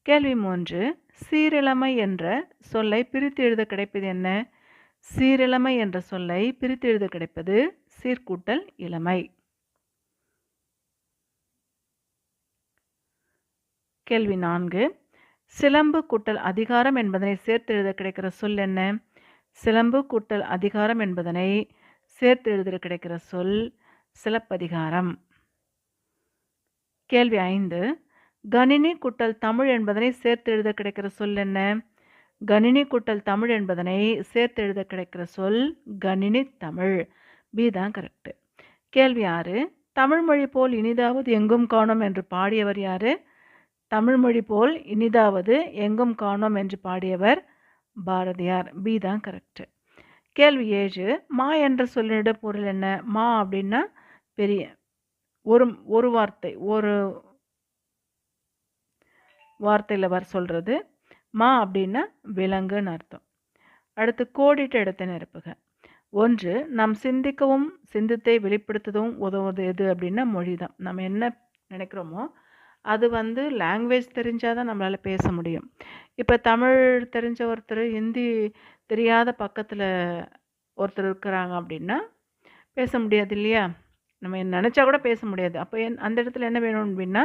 A: கேள்வி 3, சீரிழமை என்ற சொல்லை பிரித்து எழுத கிடைப்பது என்ன? சீரிழமை என்ற சொல்லை பிரித்து எழுத கிடைப்பது சீர்கூட்டல் இளமை. கேள்வி 4, சிலம்பு கூட்டல் அதிகாரம் என்பதனை சேர்த்து எழுத கிடைக்கிற சொல் என்ன? சிலம்பு கூட்டல் அதிகாரம் என்பதனை சேர்த்து எழுத கிடைக்கிற சொல் சிலப்பதிகாரம். கேள்வி 5, கணினி கூட்டல் தமிழ் என்பதனை சேர்த்து எழுத கிடைக்கிற சொல் என்ன? கணினி கூட்டல் தமிழ் என்பதனை சேர்த்து எழுத கிடைக்கிற சொல் கணினி தமிழ். பி தான் கரெக்ட். கேள்வி 6, தமிழ்மொழி போல் இனிதாவது எங்கும் காணோம் என்று பாடியவர் யாரு? தமிழ்மொழி போல் இனிதாவது எங்கும் காணோம் என்று பாடியவர் பாரதியார். பி தான் கரெக்ட். கேள்வி 7, மா என்ற சொல்லிட பொருள் என்ன? மா அப்படின்னா பெரிய ஒரு வார்த்தை, ஒரு வார்த்தையில் சொல்கிறது. மா அப்படின்னா விலங்குன்னு அர்த்தம். அடுத்து கோடிட்ட இடத்தை நிரப்புக. 1, நாம் சிந்திக்கவும் சிந்தித்தை வெளிப்படுத்தவும் உதவுவது எது அப்படின்னா மொழி தான். நம்ம என்ன நினைக்கிறோமோ அது வந்து லாங்குவேஜ் தெரிஞ்சால் தான் நம்மளால் பேச முடியும். இப்போ தமிழ் தெரிஞ்ச ஒருத்தர் ஹிந்தி தெரியாத பக்கத்தில் ஒருத்தர் இருக்கிறாங்க அப்படின்னா பேச முடியாது இல்லையா? நம்ம நினச்சா கூட பேச முடியாது. அப்போ அந்த இடத்துல என்ன வேணும் அப்படின்னா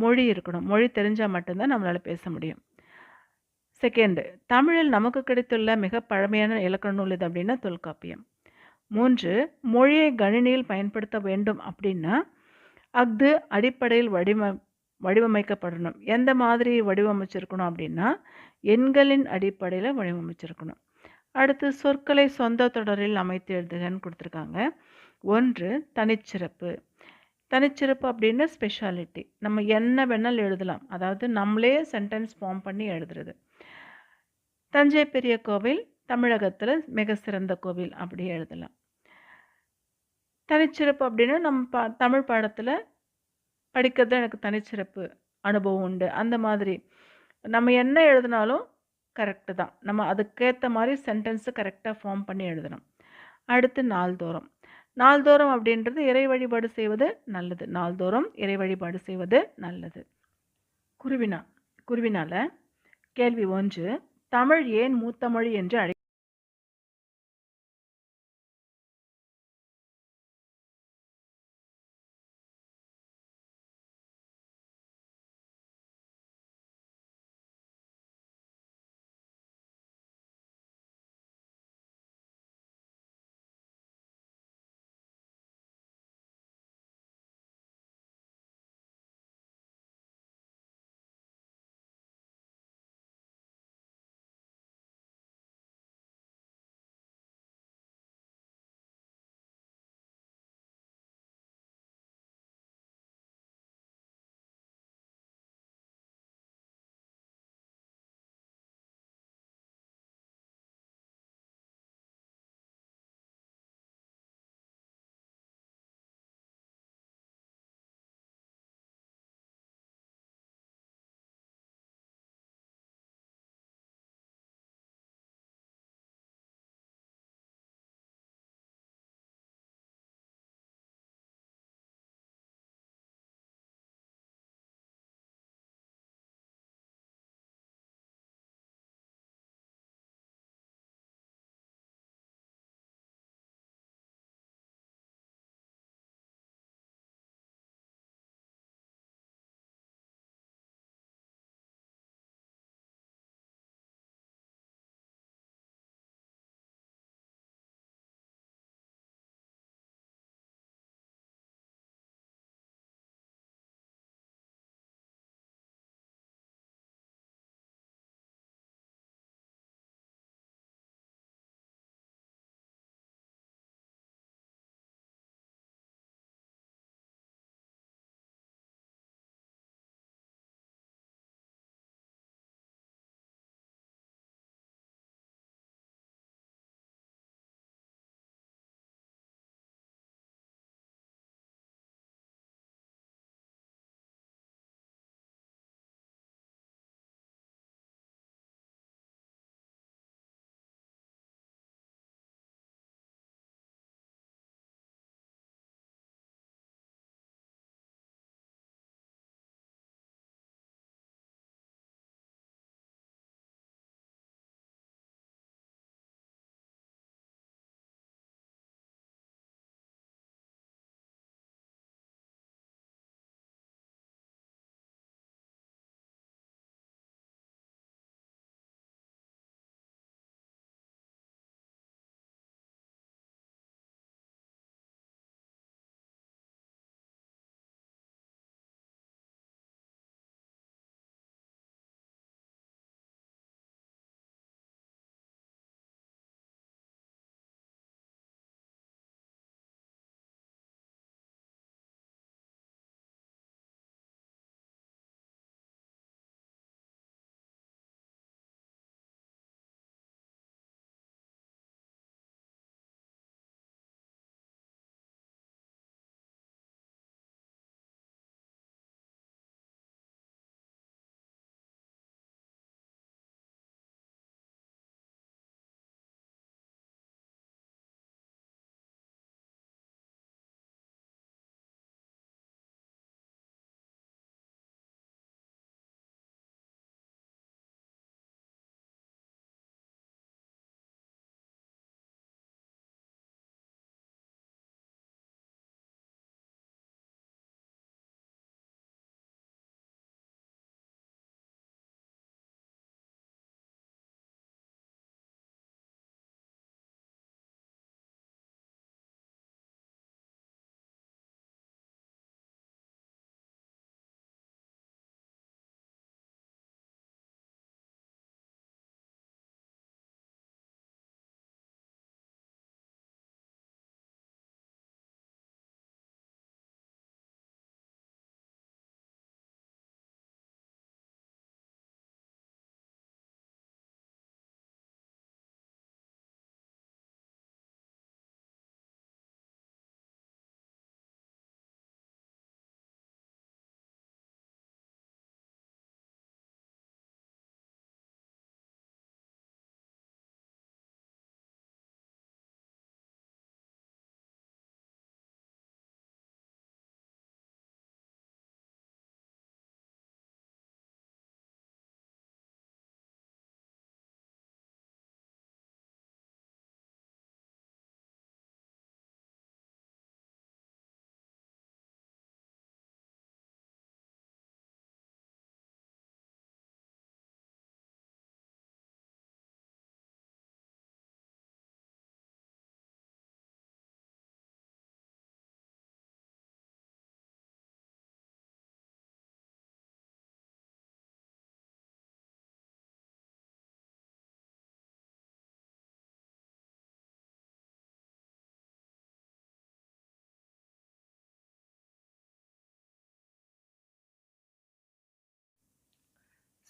A: மொழி இருக்கணும். மொழி தெரிஞ்சால் மட்டும்தான் நம்மளால் பேச முடியும். செகண்டு, தமிழில் நமக்கு கிடைத்துள்ள மிக பழமையான இலக்கண நூல் எது அப்படின்னா தொல்காப்பியம். 3, மொழியை கணினியில் பயன்படுத்த வேண்டும் அப்படின்னா அஃது அடிப்படையில் வடிவமைக்கப்படணும். எந்த மாதிரி வடிவமைச்சிருக்கணும் அப்படின்னா எண்களின் அடிப்படையில் வடிவமைச்சிருக்கணும். அடுத்து சொற்களை சொந்த தொடரில் அமைத்து எழுதுகன்னு கொடுத்துருக்காங்க. 1, தனிச்சிறப்பு. தனிச்சிறப்பு அப்படின்னா ஸ்பெஷாலிட்டி. நம்ம என்ன வேணாலும் எழுதலாம். அதாவது நம்மளே சென்டென்ஸ் ஃபார்ம் பண்ணி எழுதுறது. தஞ்சை பெரிய கோவில் தமிழகத்தில் மிக சிறந்த கோவில் அப்படி எழுதலாம். தனிச்சிறப்பு அப்படின்னா நம்ம தமிழ் பாடத்தில் படிக்கிறது எனக்கு தனிச்சிறப்பு அனுபவம் உண்டு. அந்த மாதிரி நம்ம என்ன எழுதினாலும் கரெக்டு தான். நம்ம அதுக்கேற்ற மாதிரி சென்டென்ஸு கரெக்டாக ஃபார்ம் பண்ணி எழுதணும். அடுத்து நாள்தோறும். நாள்தோறும் அப்படின்றது இறை வழிபாடு செய்வது நல்லது. நாள்தோறும் இறை வழிபாடு செய்வது நல்லது. குருவினால கேள்வி 1, தமிழ் ஏன் மூத்த மொழி என்று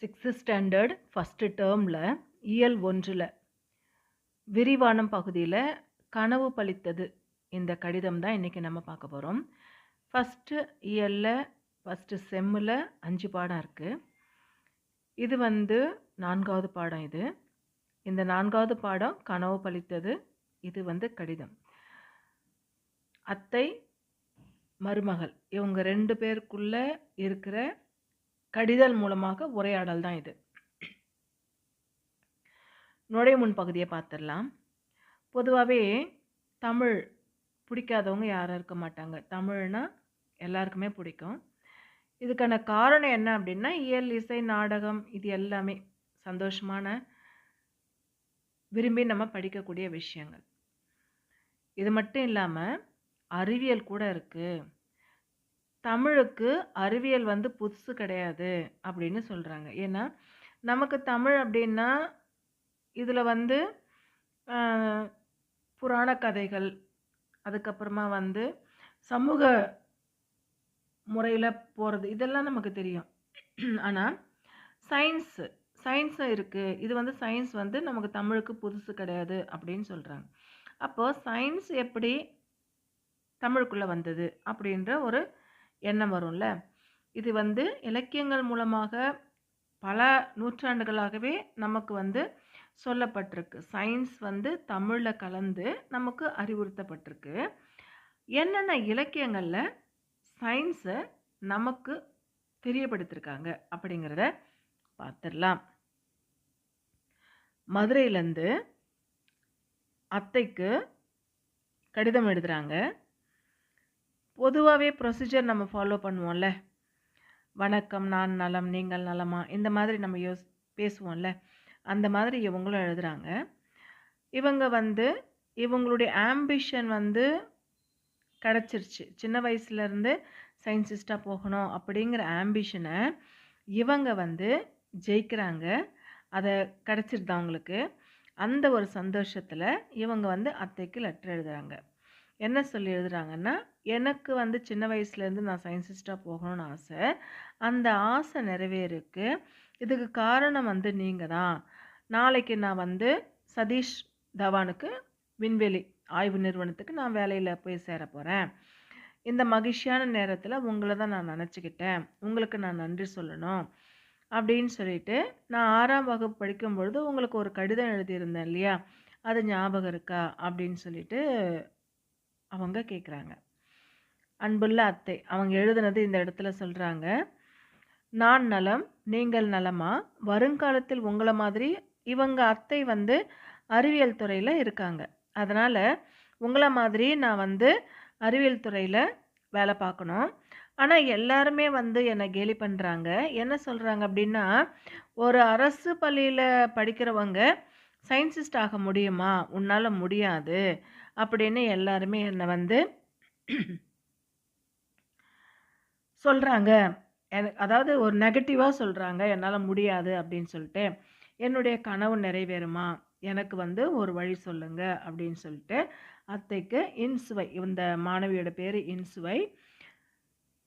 B: 6th ஸ்டாண்டர்ட் ஃபர்ஸ்ட் டேர்ம்ல இயல் 1ல விரிவானம் பகுதியில கனவு பலித்தது இந்த கடிதம் தான் இன்னைக்கு நம்ம பார்க்க போறோம். ஃபர்ஸ்ட் இயல்ல ஃபர்ஸ்ட் செம்முல 5 பாடம் இருக்கு. இது 4வது பாடம் இது. இந்த 4வது பாடம் கனவு பலித்தது. இது கடிதம். அத்தை, மருமகள் இவங்க 2 பேருக்குள்ள இருக்கிற கடிதல் மூலமாக உரையாடல் தான் இது. நுழைமுன் பகுதியை பார்த்துடலாம். பொதுவாகவே தமிழ் பிடிக்காதவங்க யாரும் இருக்க மாட்டாங்க. தமிழ்னா எல்லாருக்குமே பிடிக்கும். இதுக்கான காரணம் என்ன அப்படின்னா, இயல், இசை, நாடகம் இது எல்லாமே சந்தோஷமான விரும்பி நம்ம படிக்கக்கூடிய விஷயங்கள். இது மட்டும் இல்லாமல் அறிவியல் கூட இருக்கு. தமிழுக்கு அறிவியல் புதுசு கிடையாது அப்படின்னு சொல்கிறாங்க. ஏன்னா நமக்கு தமிழ் அப்படின்னா இதில் புராண கதைகள், அதுக்கப்புறமா சமூக முறையில் போகிறது, இதெல்லாம் நமக்கு தெரியும். ஆனால் சயின்ஸும் இருக்குது. இது சயின்ஸ் நமக்கு தமிழுக்கு புதுசு கிடையாது அப்படின்னு சொல்கிறாங்க. அப்போது சயின்ஸ் எப்படி தமிழுக்குள்ளே வந்தது அப்படின்ற ஒரு எண்ணம் வரும்ல. இது இலக்கியங்கள் மூலமாக பல நூற்றாண்டுகளாகவே நமக்கு சொல்லப்பட்டிருக்கு. சயின்ஸ் தமிழில் கலந்து நமக்கு அறிவுறுத்தப்பட்டிருக்கு. என்னென்ன இலக்கியங்களில் சயின்ஸை நமக்கு தெரியப்படுத்திருக்காங்க அப்படிங்கிறத பார்த்துடலாம். மதுரையிலேருந்து அத்தைக்கு கடிதம் எழுதுகிறாங்க. பொதுவாகவே ப்ரொசீஜர் நம்ம ஃபாலோ பண்ணுவோம்ல. வணக்கம், நான் நலம், நீங்கள் நலமா, இந்த மாதிரி நம்ம பேசுவோம்ல. அந்த மாதிரி இவங்களும் எழுதுகிறாங்க. இவங்க இவங்களுடைய ஆம்பிஷன் கிடச்சிருச்சு. சின்ன வயசுலேருந்து சயின்டிஸ்டாக போகணும் அப்படிங்கிற ஆம்பிஷனை இவங்க ஜெயிக்கிறாங்க. அதை கிடச்சிருது அவங்களுக்கு. அந்த ஒரு சந்தோஷத்தில் இவங்க அத்தைக்கு லெட்டர் எழுதுகிறாங்க. என்ன சொல்லி எழுதுகிறாங்கன்னா, எனக்கு சின்ன வயசுலேருந்து நான் சயின்டிஸ்டாக போகணும்னு ஆசை. அந்த ஆசை நிறைவேறுக்கு இதுக்கு காரணம் நீங்கள் தான். நாளைக்கு நான் சதீஷ் தவானுக்கு விண்வெளி ஆய்வு நிறுவனத்துக்கு நான் வேலையில் போய் சேர போகிறேன். இந்த மகிழ்ச்சியான நேரத்தில் உங்களை தான் நான் நினச்சிக்கிட்டேன். உங்களுக்கு நான் நன்றி சொல்லணும் அப்படின்னு சொல்லிட்டு, நான் 6ஆம் வகுப்பு படிக்கும்பொழுது உங்களுக்கு ஒரு கடிதம் எழுதியிருந்தேன் இல்லையா, அது ஞாபகம் இருக்கா அப்படின்னு சொல்லிட்டு அவங்க கேட்குறாங்க. அன்புள்ள அத்தை, அவங்க எழுதுனது இந்த இடத்துல சொல்கிறாங்க. நான் நலம், நீங்கள் நலமா? வருங்காலத்தில் உங்களை மாதிரி இவங்க அத்தை அறிவியல் துறையில் இருக்காங்க. அதனால் உங்களை மாதிரி நான் அறிவியல் துறையில் வேலை பார்க்கணும். ஆனால் எல்லாருமே என்னை கேலி பண்ணுறாங்க. என்ன சொல்கிறாங்க அப்படின்னா, ஒரு அரசு பள்ளியில் படிக்கிறவங்க சயின்டிஸ்ட் ஆக முடியுமா? உன்னால் முடியாது அப்படின்னு எல்லாருமே என்னை சொல்கிறாங்க. அதாவது ஒரு நெகட்டிவாக சொல்கிறாங்க. என்னால் முடியாது அப்படின்னு சொல்லிட்டு. என்னுடைய கனவு நிறைவேறுமா? எனக்கு ஒரு வழி சொல்லுங்க அப்படின்னு சொல்லிட்டு அத்தைக்கு இன்சுவை, இந்த மாணவியோட பேர் இன்சுவை,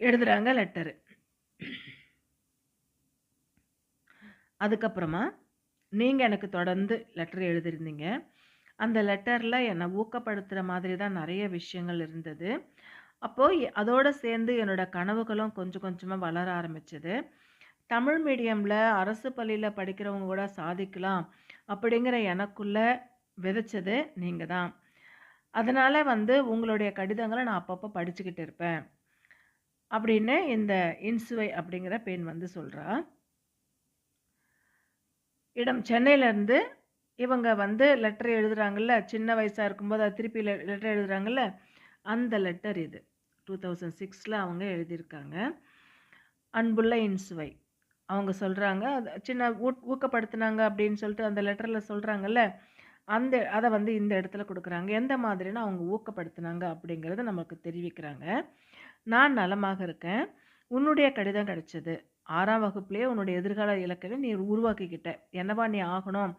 B: எழுதுகிறாங்க லெட்டரு. அதுக்கப்புறமா நீங்கள் எனக்கு தொடர்ந்து லெட்டர் எழுதியிருந்தீங்க. அந்த லெட்டரில் என்னை ஊக்கப்படுத்துகிற மாதிரி தான் நிறைய விஷயங்கள் இருந்தது. அப்போது அதோடு சேர்ந்து என்னோடய கனவுகளும் கொஞ்சம் கொஞ்சமாக வளர ஆரம்பிச்சது. தமிழ் மீடியமில் அரசு பள்ளியில் படிக்கிறவங்க கூட சாதிக்கலாம் அப்படிங்கிற எனக்குள்ளே விதைச்சது நீங்கள் தான். அதனால் உங்களுடைய கடிதங்களை நான் அப்பப்போ படிச்சுக்கிட்டு இருப்பேன் அப்படின்னு இந்த இன்சுவை அப்படிங்கிற பெண் சொல்கிறா. இடம் சென்னையிலேருந்து இவங்க லெட்டர் எழுதுகிறாங்கல்ல, சின்ன வயசாக இருக்கும்போது அது திருப்பி லெட்டர் எழுதுகிறாங்கல்ல, அந்த லெட்டர் இது 2006 அவங்க எழுதியிருக்காங்க. அன்புள்ள இன்சுவை, அவங்க சொல்கிறாங்க, சின்ன ஊக்கப்படுத்தினாங்க அப்படின்னு சொல்லிட்டு அந்த லெட்டரில் சொல்கிறாங்கல்ல, அதை இந்த இடத்துல கொடுக்குறாங்க. எந்த மாதிரினா அவங்க ஊக்கப்படுத்தினாங்க அப்படிங்கிறத நமக்கு தெரிவிக்கிறாங்க. நான் நலமாக இருக்கேன். உன்னுடைய கடிதம் கிடைச்சது. 6ஆம் வகுப்புலேயே உன்னுடைய எதிர்கால இலக்கை நீ உருவாக்கிக்கிட்ட. என்னவா நீ ஆகணும்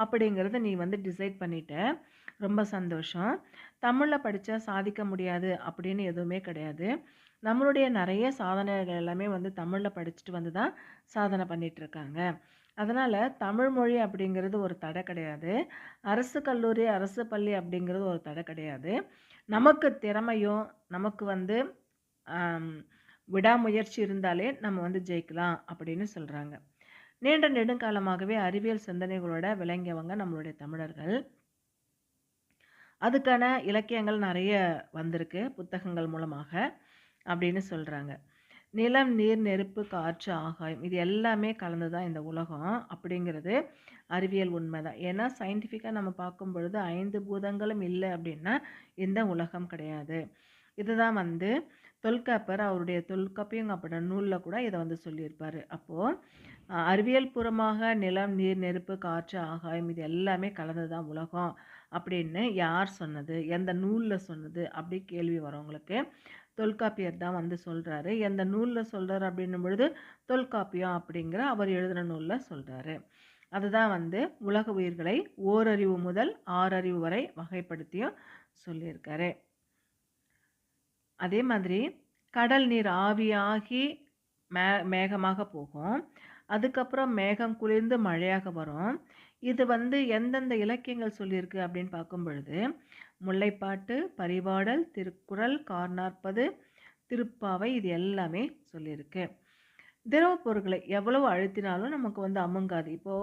B: அப்படிங்கிறத நீ டிசைட் பண்ணிட்ட.
A: ரொம்ப சந்தோஷம். தமிழ்ல படிச்சா சாதிக்க முடியாது அப்படின்னு எதுவுமே கிடையாது. நம்மளுடைய நெறைய சாதனைகள் எல்லாமே வந்து தமிழ்ல படிச்சுட்டு வந்து தான் சாதனை பண்ணிட்டு இருக்காங்க. அதனால தமிழ் மொழி அப்படிங்கிறது ஒரு தடை கிடையாது. அரசு கல்லூரி, அரசு பள்ளி அப்படிங்கிறது ஒரு தடை கிடையாது. நமக்கு திறமையும், நமக்கு வந்து அம் விடாமுயற்சி இருந்தாலே நம்ம வந்து ஜெயிக்கலாம் அப்படின்னு சொல்றாங்க. நீண்ட நெடுங்காலமாகவே அறிவியல் சிந்தனைகளோட விளங்கியவங்க நம்மளுடைய தமிழர்கள். அதுக்கான இலக்கியங்கள் நெறைய வந்திருக்கு, புத்தகங்கள் மூலமாக அப்படின்னு சொல்றாங்க. நிலம், நீர், நெருப்பு, காற்று, ஆகாயம் இது எல்லாமே கலந்து தான் இந்த உலகம் அப்படிங்கிறது அறிவியல் உண்மைதான். ஏன்னா சயின்டிஃபிக்கா நம்ம பார்க்கும் பொழுது 5 பூதங்களும் இல்ல அப்படின்னா இந்த உலகம் கிடையாது. இதுதான் வந்து தொல்காப்பியர் அவருடைய தொல்காப்பியம் அப்படின்ற நூல்ல கூட இத வந்து சொல்லியிருப்பாரு. அப்போ அறிவியல் பூர்வமாக நிலம், நீர், நெருப்பு, காற்று, ஆகாயம் இது எல்லாமே கலந்தது தான் உலகம் அப்படின்னு யார் சொன்னது? எந்த நூல்ல சொன்னது? அப்படி கேள்வி வரும் உங்களுக்கு. தொல்காப்பியர் தான் வந்து சொல்றாரு. எந்த நூல்ல சொல்றாரு அப்படின்னும் பொழுது, தொல்காப்பியம் அப்படிங்கிற அவர் எழுதின நூல்ல சொல்றாரு. அதுதான் வந்து உலக உயிர்களை ஓரறிவு முதல் ஆறறிவு வரை வகைப்படுத்தியும் சொல்லியிருக்காரு. அதே மாதிரி கடல் நீர் ஆவியாகி மேகமாக போகும். அதுக்கப்புறம் மேகம் குளிர்ந்து மழையாக வரும். இது வந்து எந்தெந்த இலக்கியங்கள் சொல்லியிருக்கு அப்படின்னு பார்க்கும் பொழுது, முல்லைப்பாட்டு, பரிபாடல், திருக்குறள், கார்நாற்பது, திருப்பாவை இது எல்லாமே சொல்லியிருக்கு. திரவ பொருட்களை எவ்வளவு அழுத்தினாலும் நமக்கு வந்து அமுங்காது. இப்போ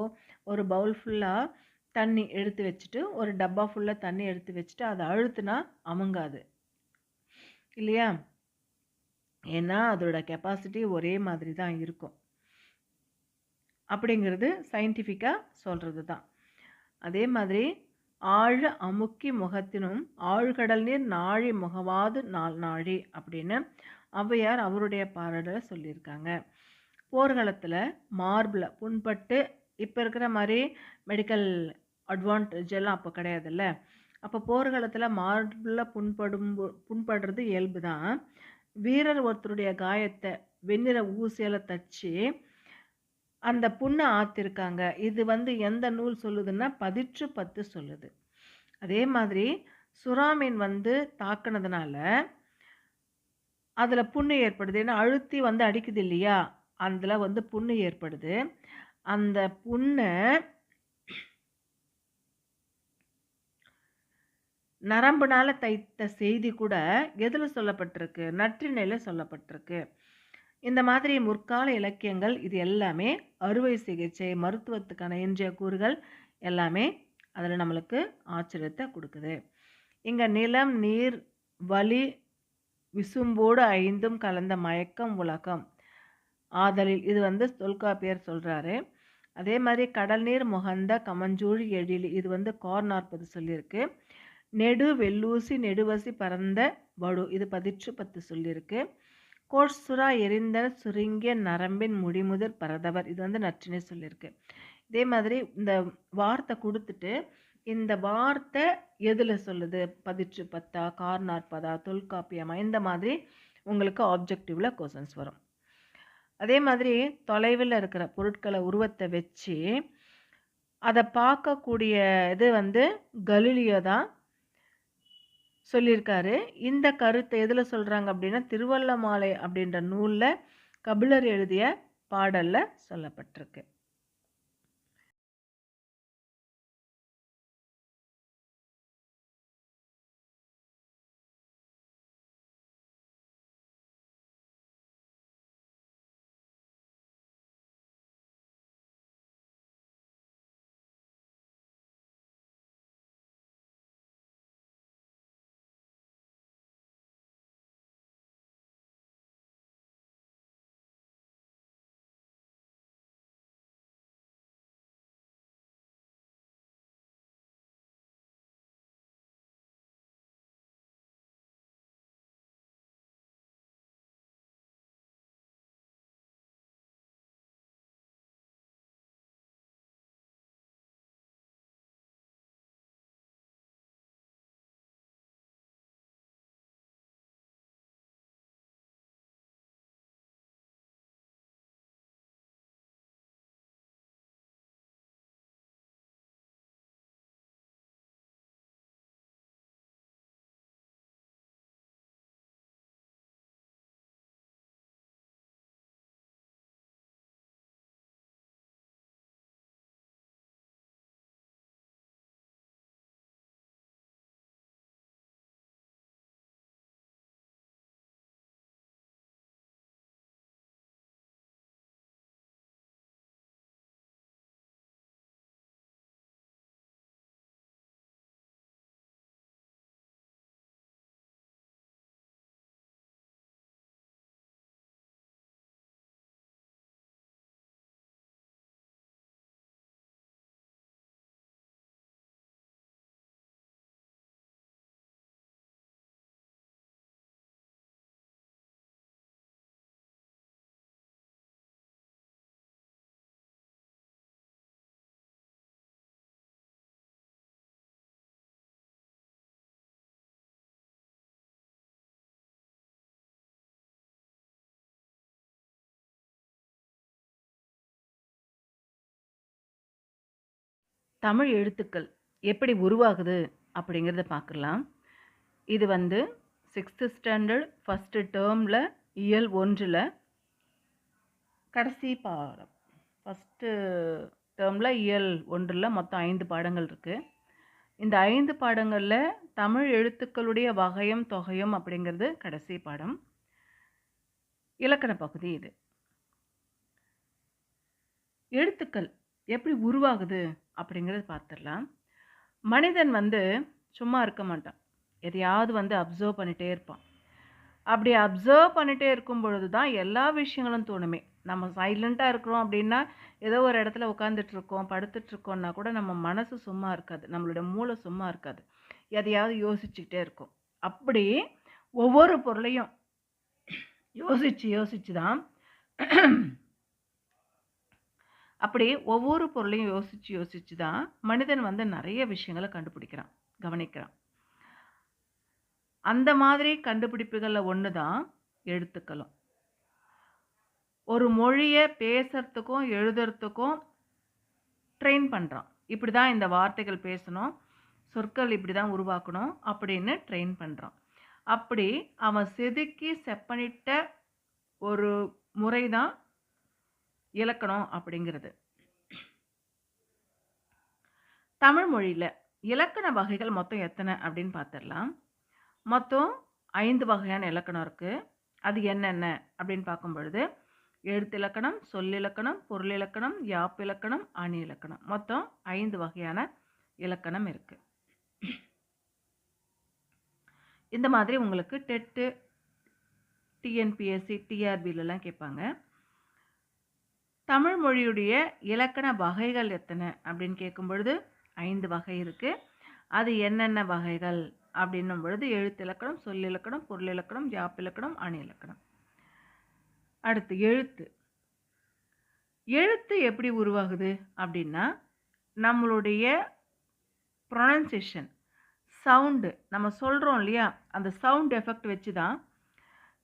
A: ஒரு பவுல் ஃபுல்லா தண்ணி எடுத்து வச்சுட்டு, ஒரு டப்பா ஃபுல்லா தண்ணி எடுத்து வச்சுட்டு, அத அழுத்துனா அமுங்காது. இல்லையா? ஏன்னா அதோட கெப்பாசிட்டி ஒரே மாதிரி தான் இருக்கும். அப்படிங்கிறது சயின்டிஃபிக்கா சொல்றது தான். அதே மாதிரி ஆழ அமுக்கி முகத்தினும் ஆழ்கடல் நீர் நாழி முகவாது நாழி அப்படின்னு ஔவையார் அவருடைய பாடல சொல்லியிருக்காங்க. போர்க்களத்துல மார்பில் புண்பட்டு இப்போ இருக்கிற மாதிரி மெடிக்கல் அட்வான்டேஜ் எல்லாம் அப்போ கிடையாதுல்ல. அப்போ போர்க்களத்துல மார்பில் புண்படுறது இயல்பு தான். வீரர் ஒருத்தருடைய காயத்தை வெண்ணிற ஊசியால தச்சு அந்த புண்ணை ஆத்திருக்காங்க. இது வந்து எந்த நூல் சொல்லுதுன்னா பதிற்று பத்து சொல்லுது. அதே மாதிரி சுறாமீன் வந்து தாக்குனதுனால அதுல புண்ணு ஏற்படுது. ஏன்னா அழுத்தி வந்து அடிக்குது இல்லையா? அதுல வந்து புண்ணு ஏற்படுது. அந்த புண்ண நரம்புனால தைத்த செய்தி கூட எதுல சொல்லப்பட்டிருக்கு? நற்றிணையில சொல்லப்பட்டிருக்கு. இந்த மாதிரி முற்கால இலக்கியங்கள் இது எல்லாமே அறுவை சிகிச்சை, மருத்துவத்துக்கான இன்றைய கூறுகள் எல்லாமே அதில் நம்மளுக்கு ஆச்சரியத்தை கொடுக்குது. இங்க நிலம், நீர், வலி, விசும்போடு ஐந்தும் கலந்த மயக்கம் உலகம் ஆதலில் இது வந்து தொல்காப்பியர் சொல்றாரு. அதே மாதிரி கடல் நீர் முகந்த கமஞ்சூழ் எழில் இது வந்து கார்நாற்பது சொல்லியிருக்கு. நெடு வெள்ளூசி நெடுவசி பரந்த வடு இது பதிற்று பத்து சொல்லியிருக்கு. கோட்சுறா எரிந்த சுருங்கிய நரம்பின் முடிமுதற் பரதவர் இது வந்து நற்றினை சொல்லியிருக்கு. இதே மாதிரி இந்த வார்த்தை கொடுத்துட்டு இந்த வார்த்தை எதுல சொல்லுது? பதிற்று பத்தா, கார்நாற்பதா, தொல்காப்பியமா இந்த மாதிரி உங்களுக்கு ஆப்ஜெக்டிவ்ல கொஸ்டின்ஸ் வரும். அதே மாதிரி தொலைவில் இருக்கிற பொருட்களை உருவத்தை வச்சு அதை பார்க்கக்கூடிய இது வந்து கலீலியோ தான் சொல்லியிருக்காரு. இந்த கருத்தை எதுல சொல்றாங்க அப்படின்னா திருவண்ணாமலை அப்படின்ற நூல்ல கபிலர் எழுதிய பாடல்ல சொல்லப்பட்டிருக்கு. தமிழ் எழுத்துக்கள் எப்படி உருவாகுது அப்படிங்கிறத பார்க்கலாம். இது வந்து 6th ஸ்டாண்டர்ட் ஃபர்ஸ்ட் டேர்மில் இயல் 1ல் கடைசி பாடம். ஃபஸ்ட்டு டேர்மில் இயல் 1ல் மொத்தம் 5 பாடங்கள் இருக்குது. இந்த 5 பாடங்களில் தமிழ் எழுத்துக்களுடைய வகையும் தொகையும் அப்படிங்கிறது கடைசி பாடம். இலக்கண பகுதி இது. எழுத்துக்கள் எப்படி உருவாகுது அப்படிங்கிறது பார்த்துடலாம். மனிதன் வந்து சும்மா இருக்க மாட்டான், எதையாவது வந்து அப்சர்வ் பண்ணிகிட்டே இருப்பான். அப்படி அப்சர்வ் பண்ணிகிட்டே இருக்கும் பொழுது தான் எல்லா விஷயங்களும் தோணுமே. நம்ம சைலண்ட்டாக இருக்கிறோம் அப்படின்னா, ஏதோ ஒரு இடத்துல உட்காந்துட்ருக்கோம், படுத்துட்ருக்கோன்னா கூட நம்ம மனசு சும்மா இருக்காது, நம்மளோட மூளை சும்மா இருக்காது, எதையாவது யோசிச்சுக்கிட்டே இருக்கும். அப்படி ஒவ்வொரு பொருளையும் யோசிச்சு தான் அப்படி ஒவ்வொரு பொருளையும் யோசிச்சு தான் மனிதன் வந்து நிறைய விஷயங்களை கண்டுபிடிக்கிறான், கவனிக்கிறான். அந்த மாதிரி கண்டுபிடிப்புகளில் ஒன்று தான் எழுத்துக்களும். ஒரு மொழியை பேசுறதுக்கும் எழுதுறதுக்கும் ட்ரெயின் பண்ணுறான். இப்படி தான் இந்த வார்த்தைகள் பேசணும், சொற்கள் இப்படி தான் உருவாக்கணும் அப்படின்னு ட்ரெயின் பண்ணுறான். அப்படி அவன் செதுக்கி செப்பனிட்ட ஒரு முறை தான் இலக்கணம் அப்படிங்கிறது. தமிழ் மொழியில் இலக்கண வகைகள் மொத்தம் எத்தனை அப்படின்னு பார்த்துடலாம். மொத்தம் 5 வகையான இலக்கணம் இருக்குது. அது என்னென்ன அப்படின்னு பார்க்கும் பொழுது எழுத்திலக்கணம், சொல்லிலக்கணம், பொருளிலக்கணம், யாப்பிலக்கணம், அணி இலக்கணம், மொத்தம் 5 வகையான இலக்கணம் இருக்குது. இந்த மாதிரி உங்களுக்கு டெட்டு, டிஎன்பிஎஸ்சி, டிஆர்பிலெலாம் கேட்பாங்க. தமிழ் மொழியுடைய இலக்கண வகைகள் எத்தனை அப்படின்னு கேட்கும் பொழுது 5 வகை இருக்குது. அது என்னென்ன வகைகள் அப்படின்னும் பொழுது எழுத்திலக்கணம், சொல்லிலக்கணம், பொருளிலக்கணம், யாப்பிலக்கணம், அணி இலக்கணம். அடுத்து எழுத்து. எழுத்து எப்படி உருவாகுது அப்படின்னா, நம்மளுடைய ப்ரொனன்சியேஷன், சவுண்டு, நம்ம சொல்கிறோம் இல்லையா, அந்த சவுண்ட் எஃபெக்ட் வச்சு தான்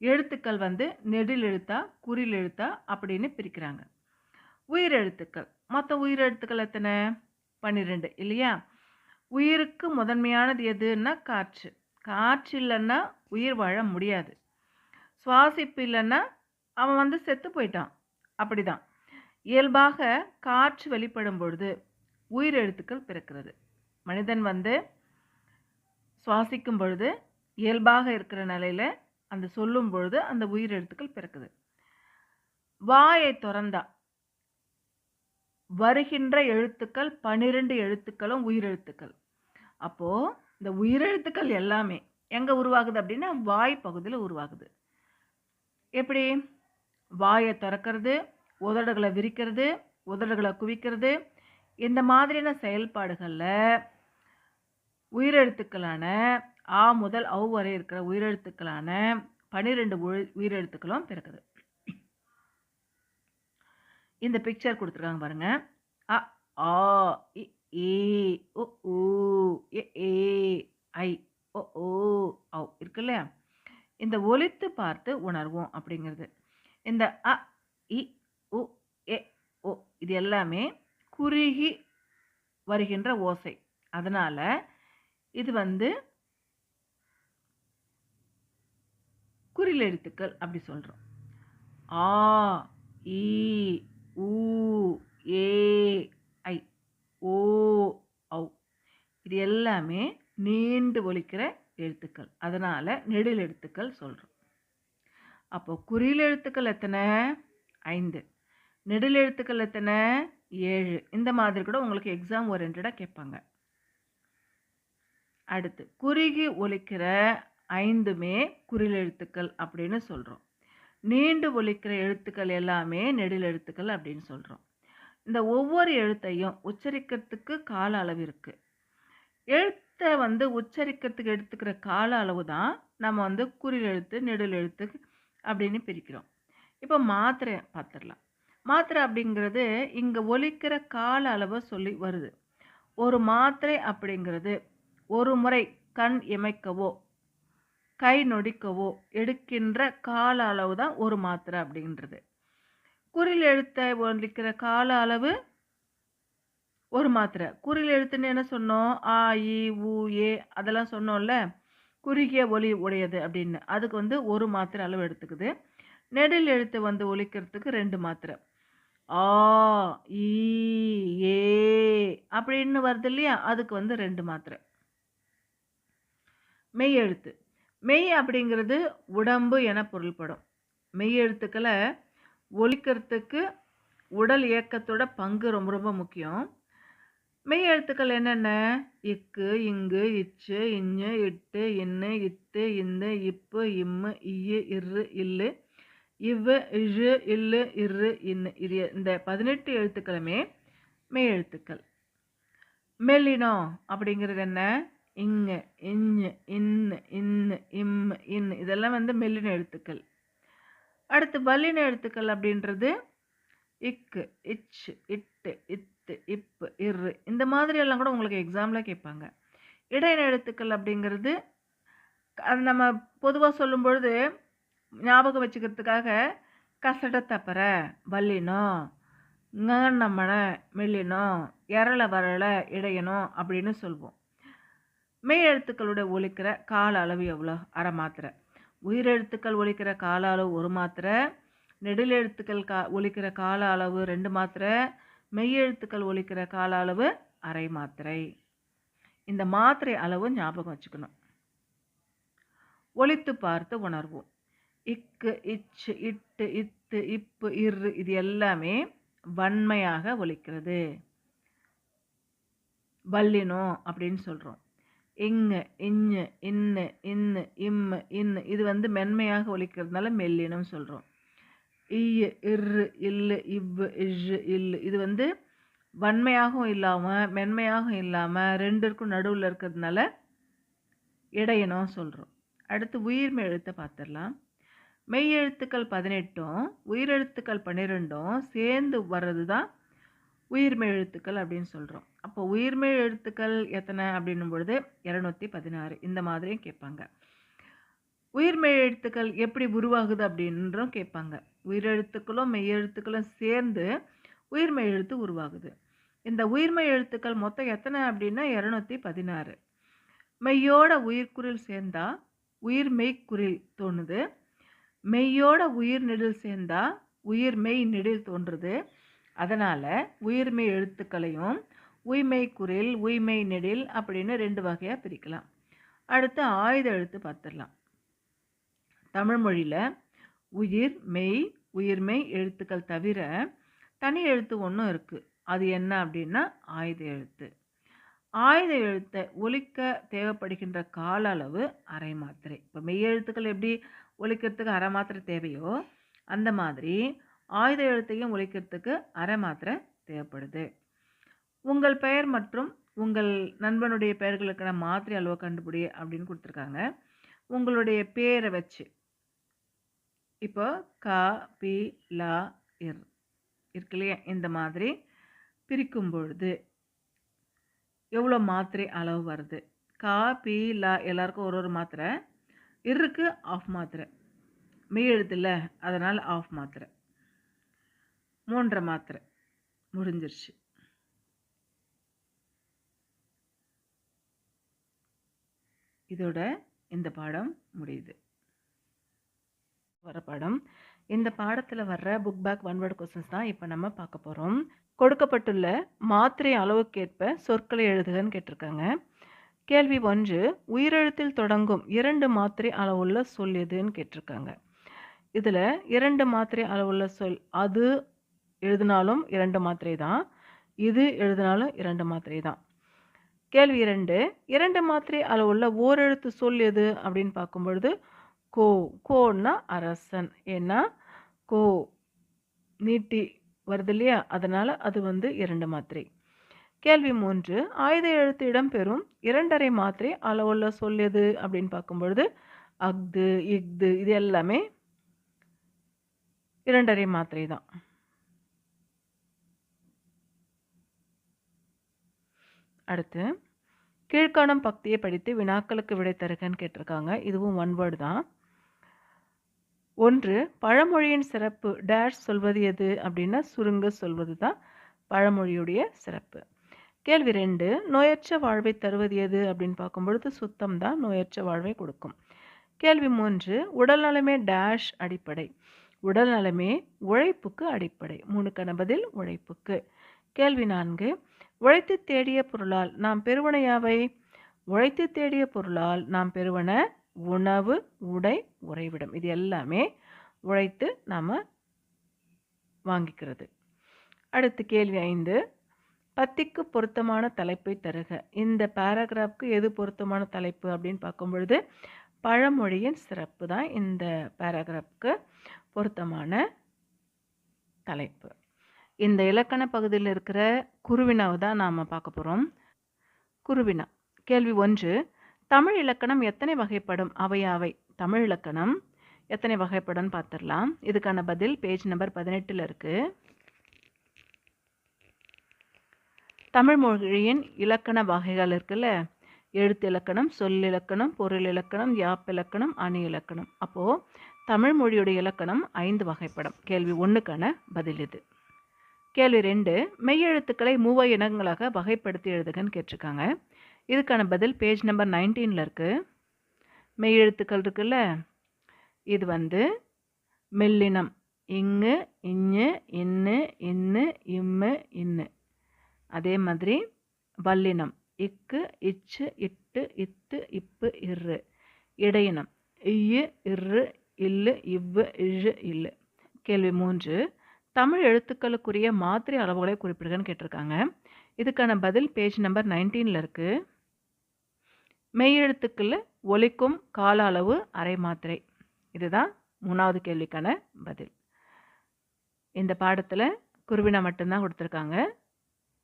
A: எழுத்துக்கள் வந்து நெடில் எழுத்தா குறில் எழுத்தா அப்படின்னு பிரிக்கிறாங்க. உயிரெழுத்துக்கள், மொத்த உயிரெழுத்துக்கள் எத்தனை? 12 இல்லையா? உயிருக்கு முதன்மையானது எதுன்னா காற்று. காற்று இல்லைன்னா உயிர் வாழ முடியாது. சுவாசிப்பு இல்லைன்னா அவன் வந்து செத்து போயிட்டான். அப்படிதான் இயல்பாக காற்று வெளிப்படும் பொழுது உயிரெழுத்துக்கள் பிறக்கிறது. மனிதன் வந்து சுவாசிக்கும் பொழுது இயல்பாக இருக்கிற நிலையில் அந்த சொல்லும் பொழுது அந்த உயிரெழுத்துக்கள் பிறக்குது. வாயை திறந்தா வருகின்ற எழுத்துக்கள் 12 எழுத்துக்களும் உயிரெழுத்துக்கள். அப்போது இந்த உயிரெழுத்துக்கள் எல்லாமே எங்கே உருவாகுது அப்படின்னா வாய் பகுதியில் உருவாகுது. எப்படி? வாயை திறக்கிறது, உதடுகளை விரிக்கிறது, உதடுகளை குவிக்கிறது, இந்த மாதிரியான செயல்பாடுகளில் உயிரெழுத்துக்களான ஆ முதல் ஔ வரை இருக்கிற உயிரெழுத்துக்களான 12 உயிரெழுத்துக்களும் பிறக்குது. இந்த பிக்சர் கொடுத்துருக்காங்க பாருங்க. அ, ஆ, இ, ஈ, உ, ஊ, எ, ஏ, ஐ, ஒ, ஓ, ஔ இருக்குல்ல. இந்த ஒலித்து பார்த்து உணர்வோம் அப்படிங்கிறது. இந்த அ, இ, உ, எ, ஓ இது எல்லாமே குறுகி வருகின்ற ஓசை. அதனால இது வந்து குறில் எழுத்துக்கள் அப்படி சொல்கிறோம். ஆ, ஈ, ஊ, ஏ, ஐ, ஓ, ஔ இது எல்லாமே நீண்டு ஒலிக்கிற எழுத்துக்கள். அதனால் நெடில் எழுத்துக்கள் சொல்கிறோம். அப்போ குறில் எழுத்துக்கள் எத்தனை? 5. நெடில் எழுத்துக்கள் எத்தனை? 7. இந்த மாதிரி கூட உங்களுக்கு எக்ஸாம் ஓரியன்டாக கேட்பாங்க. அடுத்து குறுகி ஒலிக்கிற 5மே குறில் எழுத்துக்கள் அப்படின்னு சொல்கிறோம். நீண்டு ஒலிக்கிற எழுத்துக்கள் எல்லாமே நெடில் எழுத்துக்கள் அப்படின்னு சொல்கிறோம். இந்த ஒவ்வொரு எழுத்தையும் உச்சரிக்கிறதுக்கு கால அளவு இருக்குது. எழுத்தை வந்து உச்சரிக்கிறதுக்கு எடுத்துக்கிற கால அளவு தான் நம்ம வந்து குறில் எழுத்து, நெடில் எழுத்து அப்படின்னு பிரிக்கிறோம். இப்போ மாத்திரை பார்த்துடலாம். மாத்திரை அப்படிங்கிறது இங்கே ஒலிக்கிற கால அளவை சொல்லி வருது. ஒரு மாத்திரை அப்படிங்கிறது ஒரு முறை கண் இமைக்கவோ கை நொடிக்கவோ எடுக்கின்ற கால அளவு தான் ஒரு மாத்திரை அப்படின்றது. குறில் எழுத்தை ஒலிக்கிற கால அளவு
B: ஒரு மாத்திரை. குறில் எழுத்துன்னு என்ன சொன்னோம்? ஆ, இ, உ, ஏ அதெல்லாம் சொன்னோம்ல. குறுகிய ஒலி உடையது அப்படின்னு. அதுக்கு வந்து 1 மாத்திரை அளவு எடுத்துக்குது. நெடில் எழுத்து வந்து ஒலிக்கிறதுக்கு 2 மாத்திரை. ஆ, ஈ, ஏ அப்படின்னு வருது இல்லையா? அதுக்கு வந்து 2 மாத்திரை. மெய் எழுத்து. மெய் அப்படிங்கிறது உடம்பு என பொருள்படும். மெய் எழுத்துக்கள ஒலிக்கிறதுக்கு உடல் இயக்கத்தோட பங்கு ரொம்ப ரொம்ப முக்கியம். மெய் எழுத்துக்கள் என்னென்ன? இக்கு, இங்கு, இச்சு, இஞ்சு, இட்டு, இன்னு, இத்து, இந்து, இப்பு, இம்மு, இய்யு, இர்ரு, இல்லு, இவ்வு, இழு, இல்லு, இர்ரு, இன்னு. இது இந்த 18 எழுத்துக்களுமே மெய் எழுத்துக்கள். மெல்லினம் அப்படிங்கிறது என்ன? இங்கு, இஞ்சு, இன்னு, இன்னு, இம்மு, இன்னு இதெல்லாம் வந்து மெல்லின எழுத்துக்கள். அடுத்து வல்லின எழுத்துக்கள் அப்படின்றது இக்கு, இச்சு, இட்டு, இத்து, இப்பு, இர்ரு இந்த மாதிரி எல்லாம் கூட உங்களுக்கு எக்ஸாம்ல கேட்பாங்க. இடையின எழுத்துக்கள் அப்படிங்கிறது அது நம்ம பொதுவா சொல்லும்பொழுது ஞாபகம் வச்சுக்கிறதுக்காக கசட தப்பற வல்லினம், ஞமன மெல்லினம், எரள வரள இடையணும் அப்படின்னு சொல்வோம். மெய் எழுத்துக்களோட ஒலிக்கிற கால அளவு எவ்வளோ? அரை மாத்திரை. உயிரெழுத்துக்கள் ஒலிக்கிற கால அளவு 1 மாத்திரை. நெடில் எழுத்துக்கள் ஒலிக்கிற கால அளவு 2 மாத்திரை. மெய் எழுத்துக்கள் ஒலிக்கிற கால அளவு அரை மாத்திரை. இந்த மாத்திரை அளவு ஞாபகம் வச்சுக்கணும். ஒலித்து பார்த்து உணர்வோம். இக்கு, இச்சு, இட்டு, இத்து, இப்பு, இர்ரு இது எல்லாமே வன்மையாக ஒலிக்கிறது. வல்லினம் அப்படின்னு சொல்றோம். இங்கு, இஞ்சு, இன்னு, இன்னு, இம்மு, இன்னு இது வந்து மென்மையாக ஒலிக்கிறதுனால மெல்லினம் சொல்றோம். இய்யு, இர்ரு, இல்லு, இவ்வு, இழு, இல்லு இது வந்து வன்மையாகவும் இல்லாம மென்மையாகவும் இல்லாம 2க்கும் நடுவுல இருக்கிறதுனால இடையினம் சொல்றோம். அடுத்து உயிர்மெய் எழுத்தை பார்த்துடலாம். மெய் எழுத்துக்கள் 18ம் உயிரெழுத்துக்கள் 12ம் சேர்ந்து வர்றது தான் உயிர்மெய் எழுத்துக்கள் அப்படின்னு சொல்றோம். அப்போ உயிர்மெய் எழுத்துக்கள் எத்தனை அப்படின்னும் பொழுது 216 இந்த மாதிரியும் கேட்பாங்க. உயிர்மெய் எழுத்துக்கள் எப்படி உருவாகுது அப்படின்றும் கேட்பாங்க. உயிரெழுத்துக்களும் மெய் எழுத்துக்களும் சேர்ந்து உயிர்மெய் எழுத்து உருவாகுது. இந்த உயிர்மெய் எழுத்துக்கள் மொத்தம் எத்தனை அப்படின்னா 216. மெய்யோட உயிர்க்குறில் சேர்ந்தா உயிர்மெய் குறில் தோணுது. மெய்யோட உயிர் நெடில் சேர்ந்தா உயிர்மெய் நெடில் தோன்றுது. அதனால உயிர்மெய் எழுத்துக்களையும் உய்மெய் குறில் உய்மெய் நெடில் அப்படின்னு 2 வகையா பிரிக்கலாம். அடுத்து ஆயுத எழுத்து பார்த்துடலாம். தமிழ் மொழியில உயிர் மெய் உயிர்மெய் எழுத்துக்கள் தவிர தனி எழுத்து ஒன்றும் இருக்கு. அது என்ன அப்படின்னா ஆயுத எழுத்து. ஆயுத எழுத்தை ஒலிக்க தேவைப்படுகின்ற கால அளவு அரை மாத்திரை. இப்போ மெய் எழுத்துக்கள் எப்படி ஒலிக்கிறதுக்கு அரை மாத்திரை தேவையோ அந்த மாதிரி ஆயுத எழுத்தையும் ஒலிக்கிறதுக்கு அரை மாத்திரை தேவைப்படுது. உங்கள் பெயர் மற்றும் உங்கள் நண்பனுடைய பெயர்களுக்கான மாத்திரை அளவை கண்டுபிடி அப்படின்னு கொடுத்துருக்காங்க. உங்களுடைய பேரை வச்சு இப்போ க, பி, ல, இர் இருக்கு இல்லையா? இந்த மாதிரி பிரிக்கும் பொழுது எவ்வளோ மாத்திரை அளவு வருது? கா, பி, ல எல்லாருக்கும் ஒரு மாத்திரை. இருக்கு ஆஃப் மாத்திரை. மெய் எழுத்து இல்லை அதனால் ஆஃப் மாத்திரை. 3 மாத்திரை முடிஞ்சிருச்சு. இதோட இந்த பாடம் முடியுது. வர பாடம் இந்த பாடத்தில் வர்ற book back one word questions தான் இப்போ நம்ம பார்க்க போகிறோம். கொடுக்கப்பட்டுள்ள மாத்திரை அளவுக்கேற்ப சொற்களை எழுதுகன்னு கேட்டிருக்காங்க. கேள்வி 1 உயிரெழுத்தில் தொடங்கும் 2 மாத்திரை அளவுள்ள சொல் எதுன்னு கேட்டிருக்காங்க. இதில் 2 மாத்திரை அளவுள்ள சொல் அது எழுதினாலும் 2 மாத்திரை தான், இது எழுதினாலும் 2 மாத்திரை தான். கேள்வி 2 2 மாத்திரை அளவுள்ள ஓரெழுத்து சொல் எது அப்படின்னு பார்க்கும்பொழுது கோ. கோன்னா அரசன். ஏன்னா கோ நீட்டி வருது இல்லையா? அதனால் அது வந்து 2 மாத்திரை. கேள்வி 3 ஆயுத எழுத்து இடம்பெறும் 2½ மாத்திரை அளவுள்ள சொல் எது அப்படின்னு பார்க்கும்பொழுது அஃது இஃது இது எல்லாமே 2½ மாத்திரை தான். அடுத்து கீழ்காணும் பக்தியை படித்து வினாக்களுக்கு விடை தருகன்னு கேட்டிருக்காங்க. இதுவும் ஒன் வேர்டு தான். 1 பழமொழியின் சிறப்பு டேஷ் சொல்வது எது அப்படின்னா சுருங்க சொல்வது தான் பழமொழியுடைய சிறப்பு.
A: கேள்வி 2 நோயற்ற வாழ்வை தருவது எது அப்படின்னு பார்க்கும்பொழுது சுத்தம் தான் நோயற்ற வாழ்வை கொடுக்கும். கேள்வி 3 உடல் நலமே டேஷ் அடிப்படை. உடல் நலமே உழைப்புக்கு அடிப்படை. 3க்கான பதில் உழைப்புக்கு. கேள்வி 4 உழைத்து தேடிய பொருளால் நாம் பெறுவன யாவை? உழைத்து தேடிய பொருளால் நாம் பெறுவன உணவு, உடை, உறைவிடம். இது எல்லாமே உழைத்து நாம வாங்கிக்கிறது. அடுத்து கேள்வி 5 பத்திக்கு பொருத்தமான தலைப்பை தருக. இந்த பேராகிராஃப்க்கு எது பொருத்தமான தலைப்பு அப்படின்னு பார்க்கும் பொழுது பழமொழியின் சிறப்பு தான் இந்த பேராகிராஃப்க்கு பொருத்தமான தலைப்பு. இந்த இலக்கண பகுதியில் இருக்கிற குருவினாவை தான் நாம் பார்க்க போகிறோம். குருவினா கேள்வி 1 தமிழ் இலக்கணம் எத்தனை வகைப்படும்? அவையாவை. தமிழ் இலக்கணம் எத்தனை வகைப்படும் பார்த்துடலாம். இதுக்கான பதில் பேஜ் நம்பர் 18ல் இருக்கு. தமிழ் மொழியின் இலக்கண வகைகள் இருக்குல்ல, எழுத்து இலக்கணம், சொல் இலக்கணம், பொருள் இலக்கணம், யாப்பிலக்கணம், அணி இலக்கணம். அப்போது தமிழ் மொழியுடைய இலக்கணம் 5 வகைப்படும். கேள்வி 1க்கான பதில் இது. கேள்வி 2 மெய்யெழுத்துக்களை மூவ இனங்களாக வகைப்படுத்தி எழுதுகன்னு கேட்டிருக்காங்க. இதுக்கான பதில் பேஜ் நம்பர் 19ல் இருக்கு. மெய்யெழுத்துக்கள் இருக்குல்ல, இது மெல்லினம் இங்கு, இஞ்சு, இன்னு, இன்னு, இம்மு, இன்னு. அதே மாதிரி வல்லினம் இக்கு, இச்சு, இட்டு, இத்து, இப்பு, இரு. இடையினம் இய்யு, இரு, இல்லு, இவ்வு, இழு, இல்லு. கேள்வி 3 தமிழ் எழுத்துக்களுக்குரிய மாத்திரை அளவுகளை குறிப்பிடுகன்னு கேட்டிருக்காங்க. இதுக்கான பதில் பேஜ் நம்பர் 19ல் இருக்கு. மெய்யெழுத்துக்கள் ஒலிக்கும் கால அளவு அரை மாத்திரை. இதுதான் 3வது கேள்விக்கான பதில். இந்த பாடத்தில் குருவினா மட்டும்தான் கொடுத்துருக்காங்க.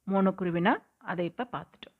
A: 3 குருவினா அதை இப்போ பார்த்துட்டோம்.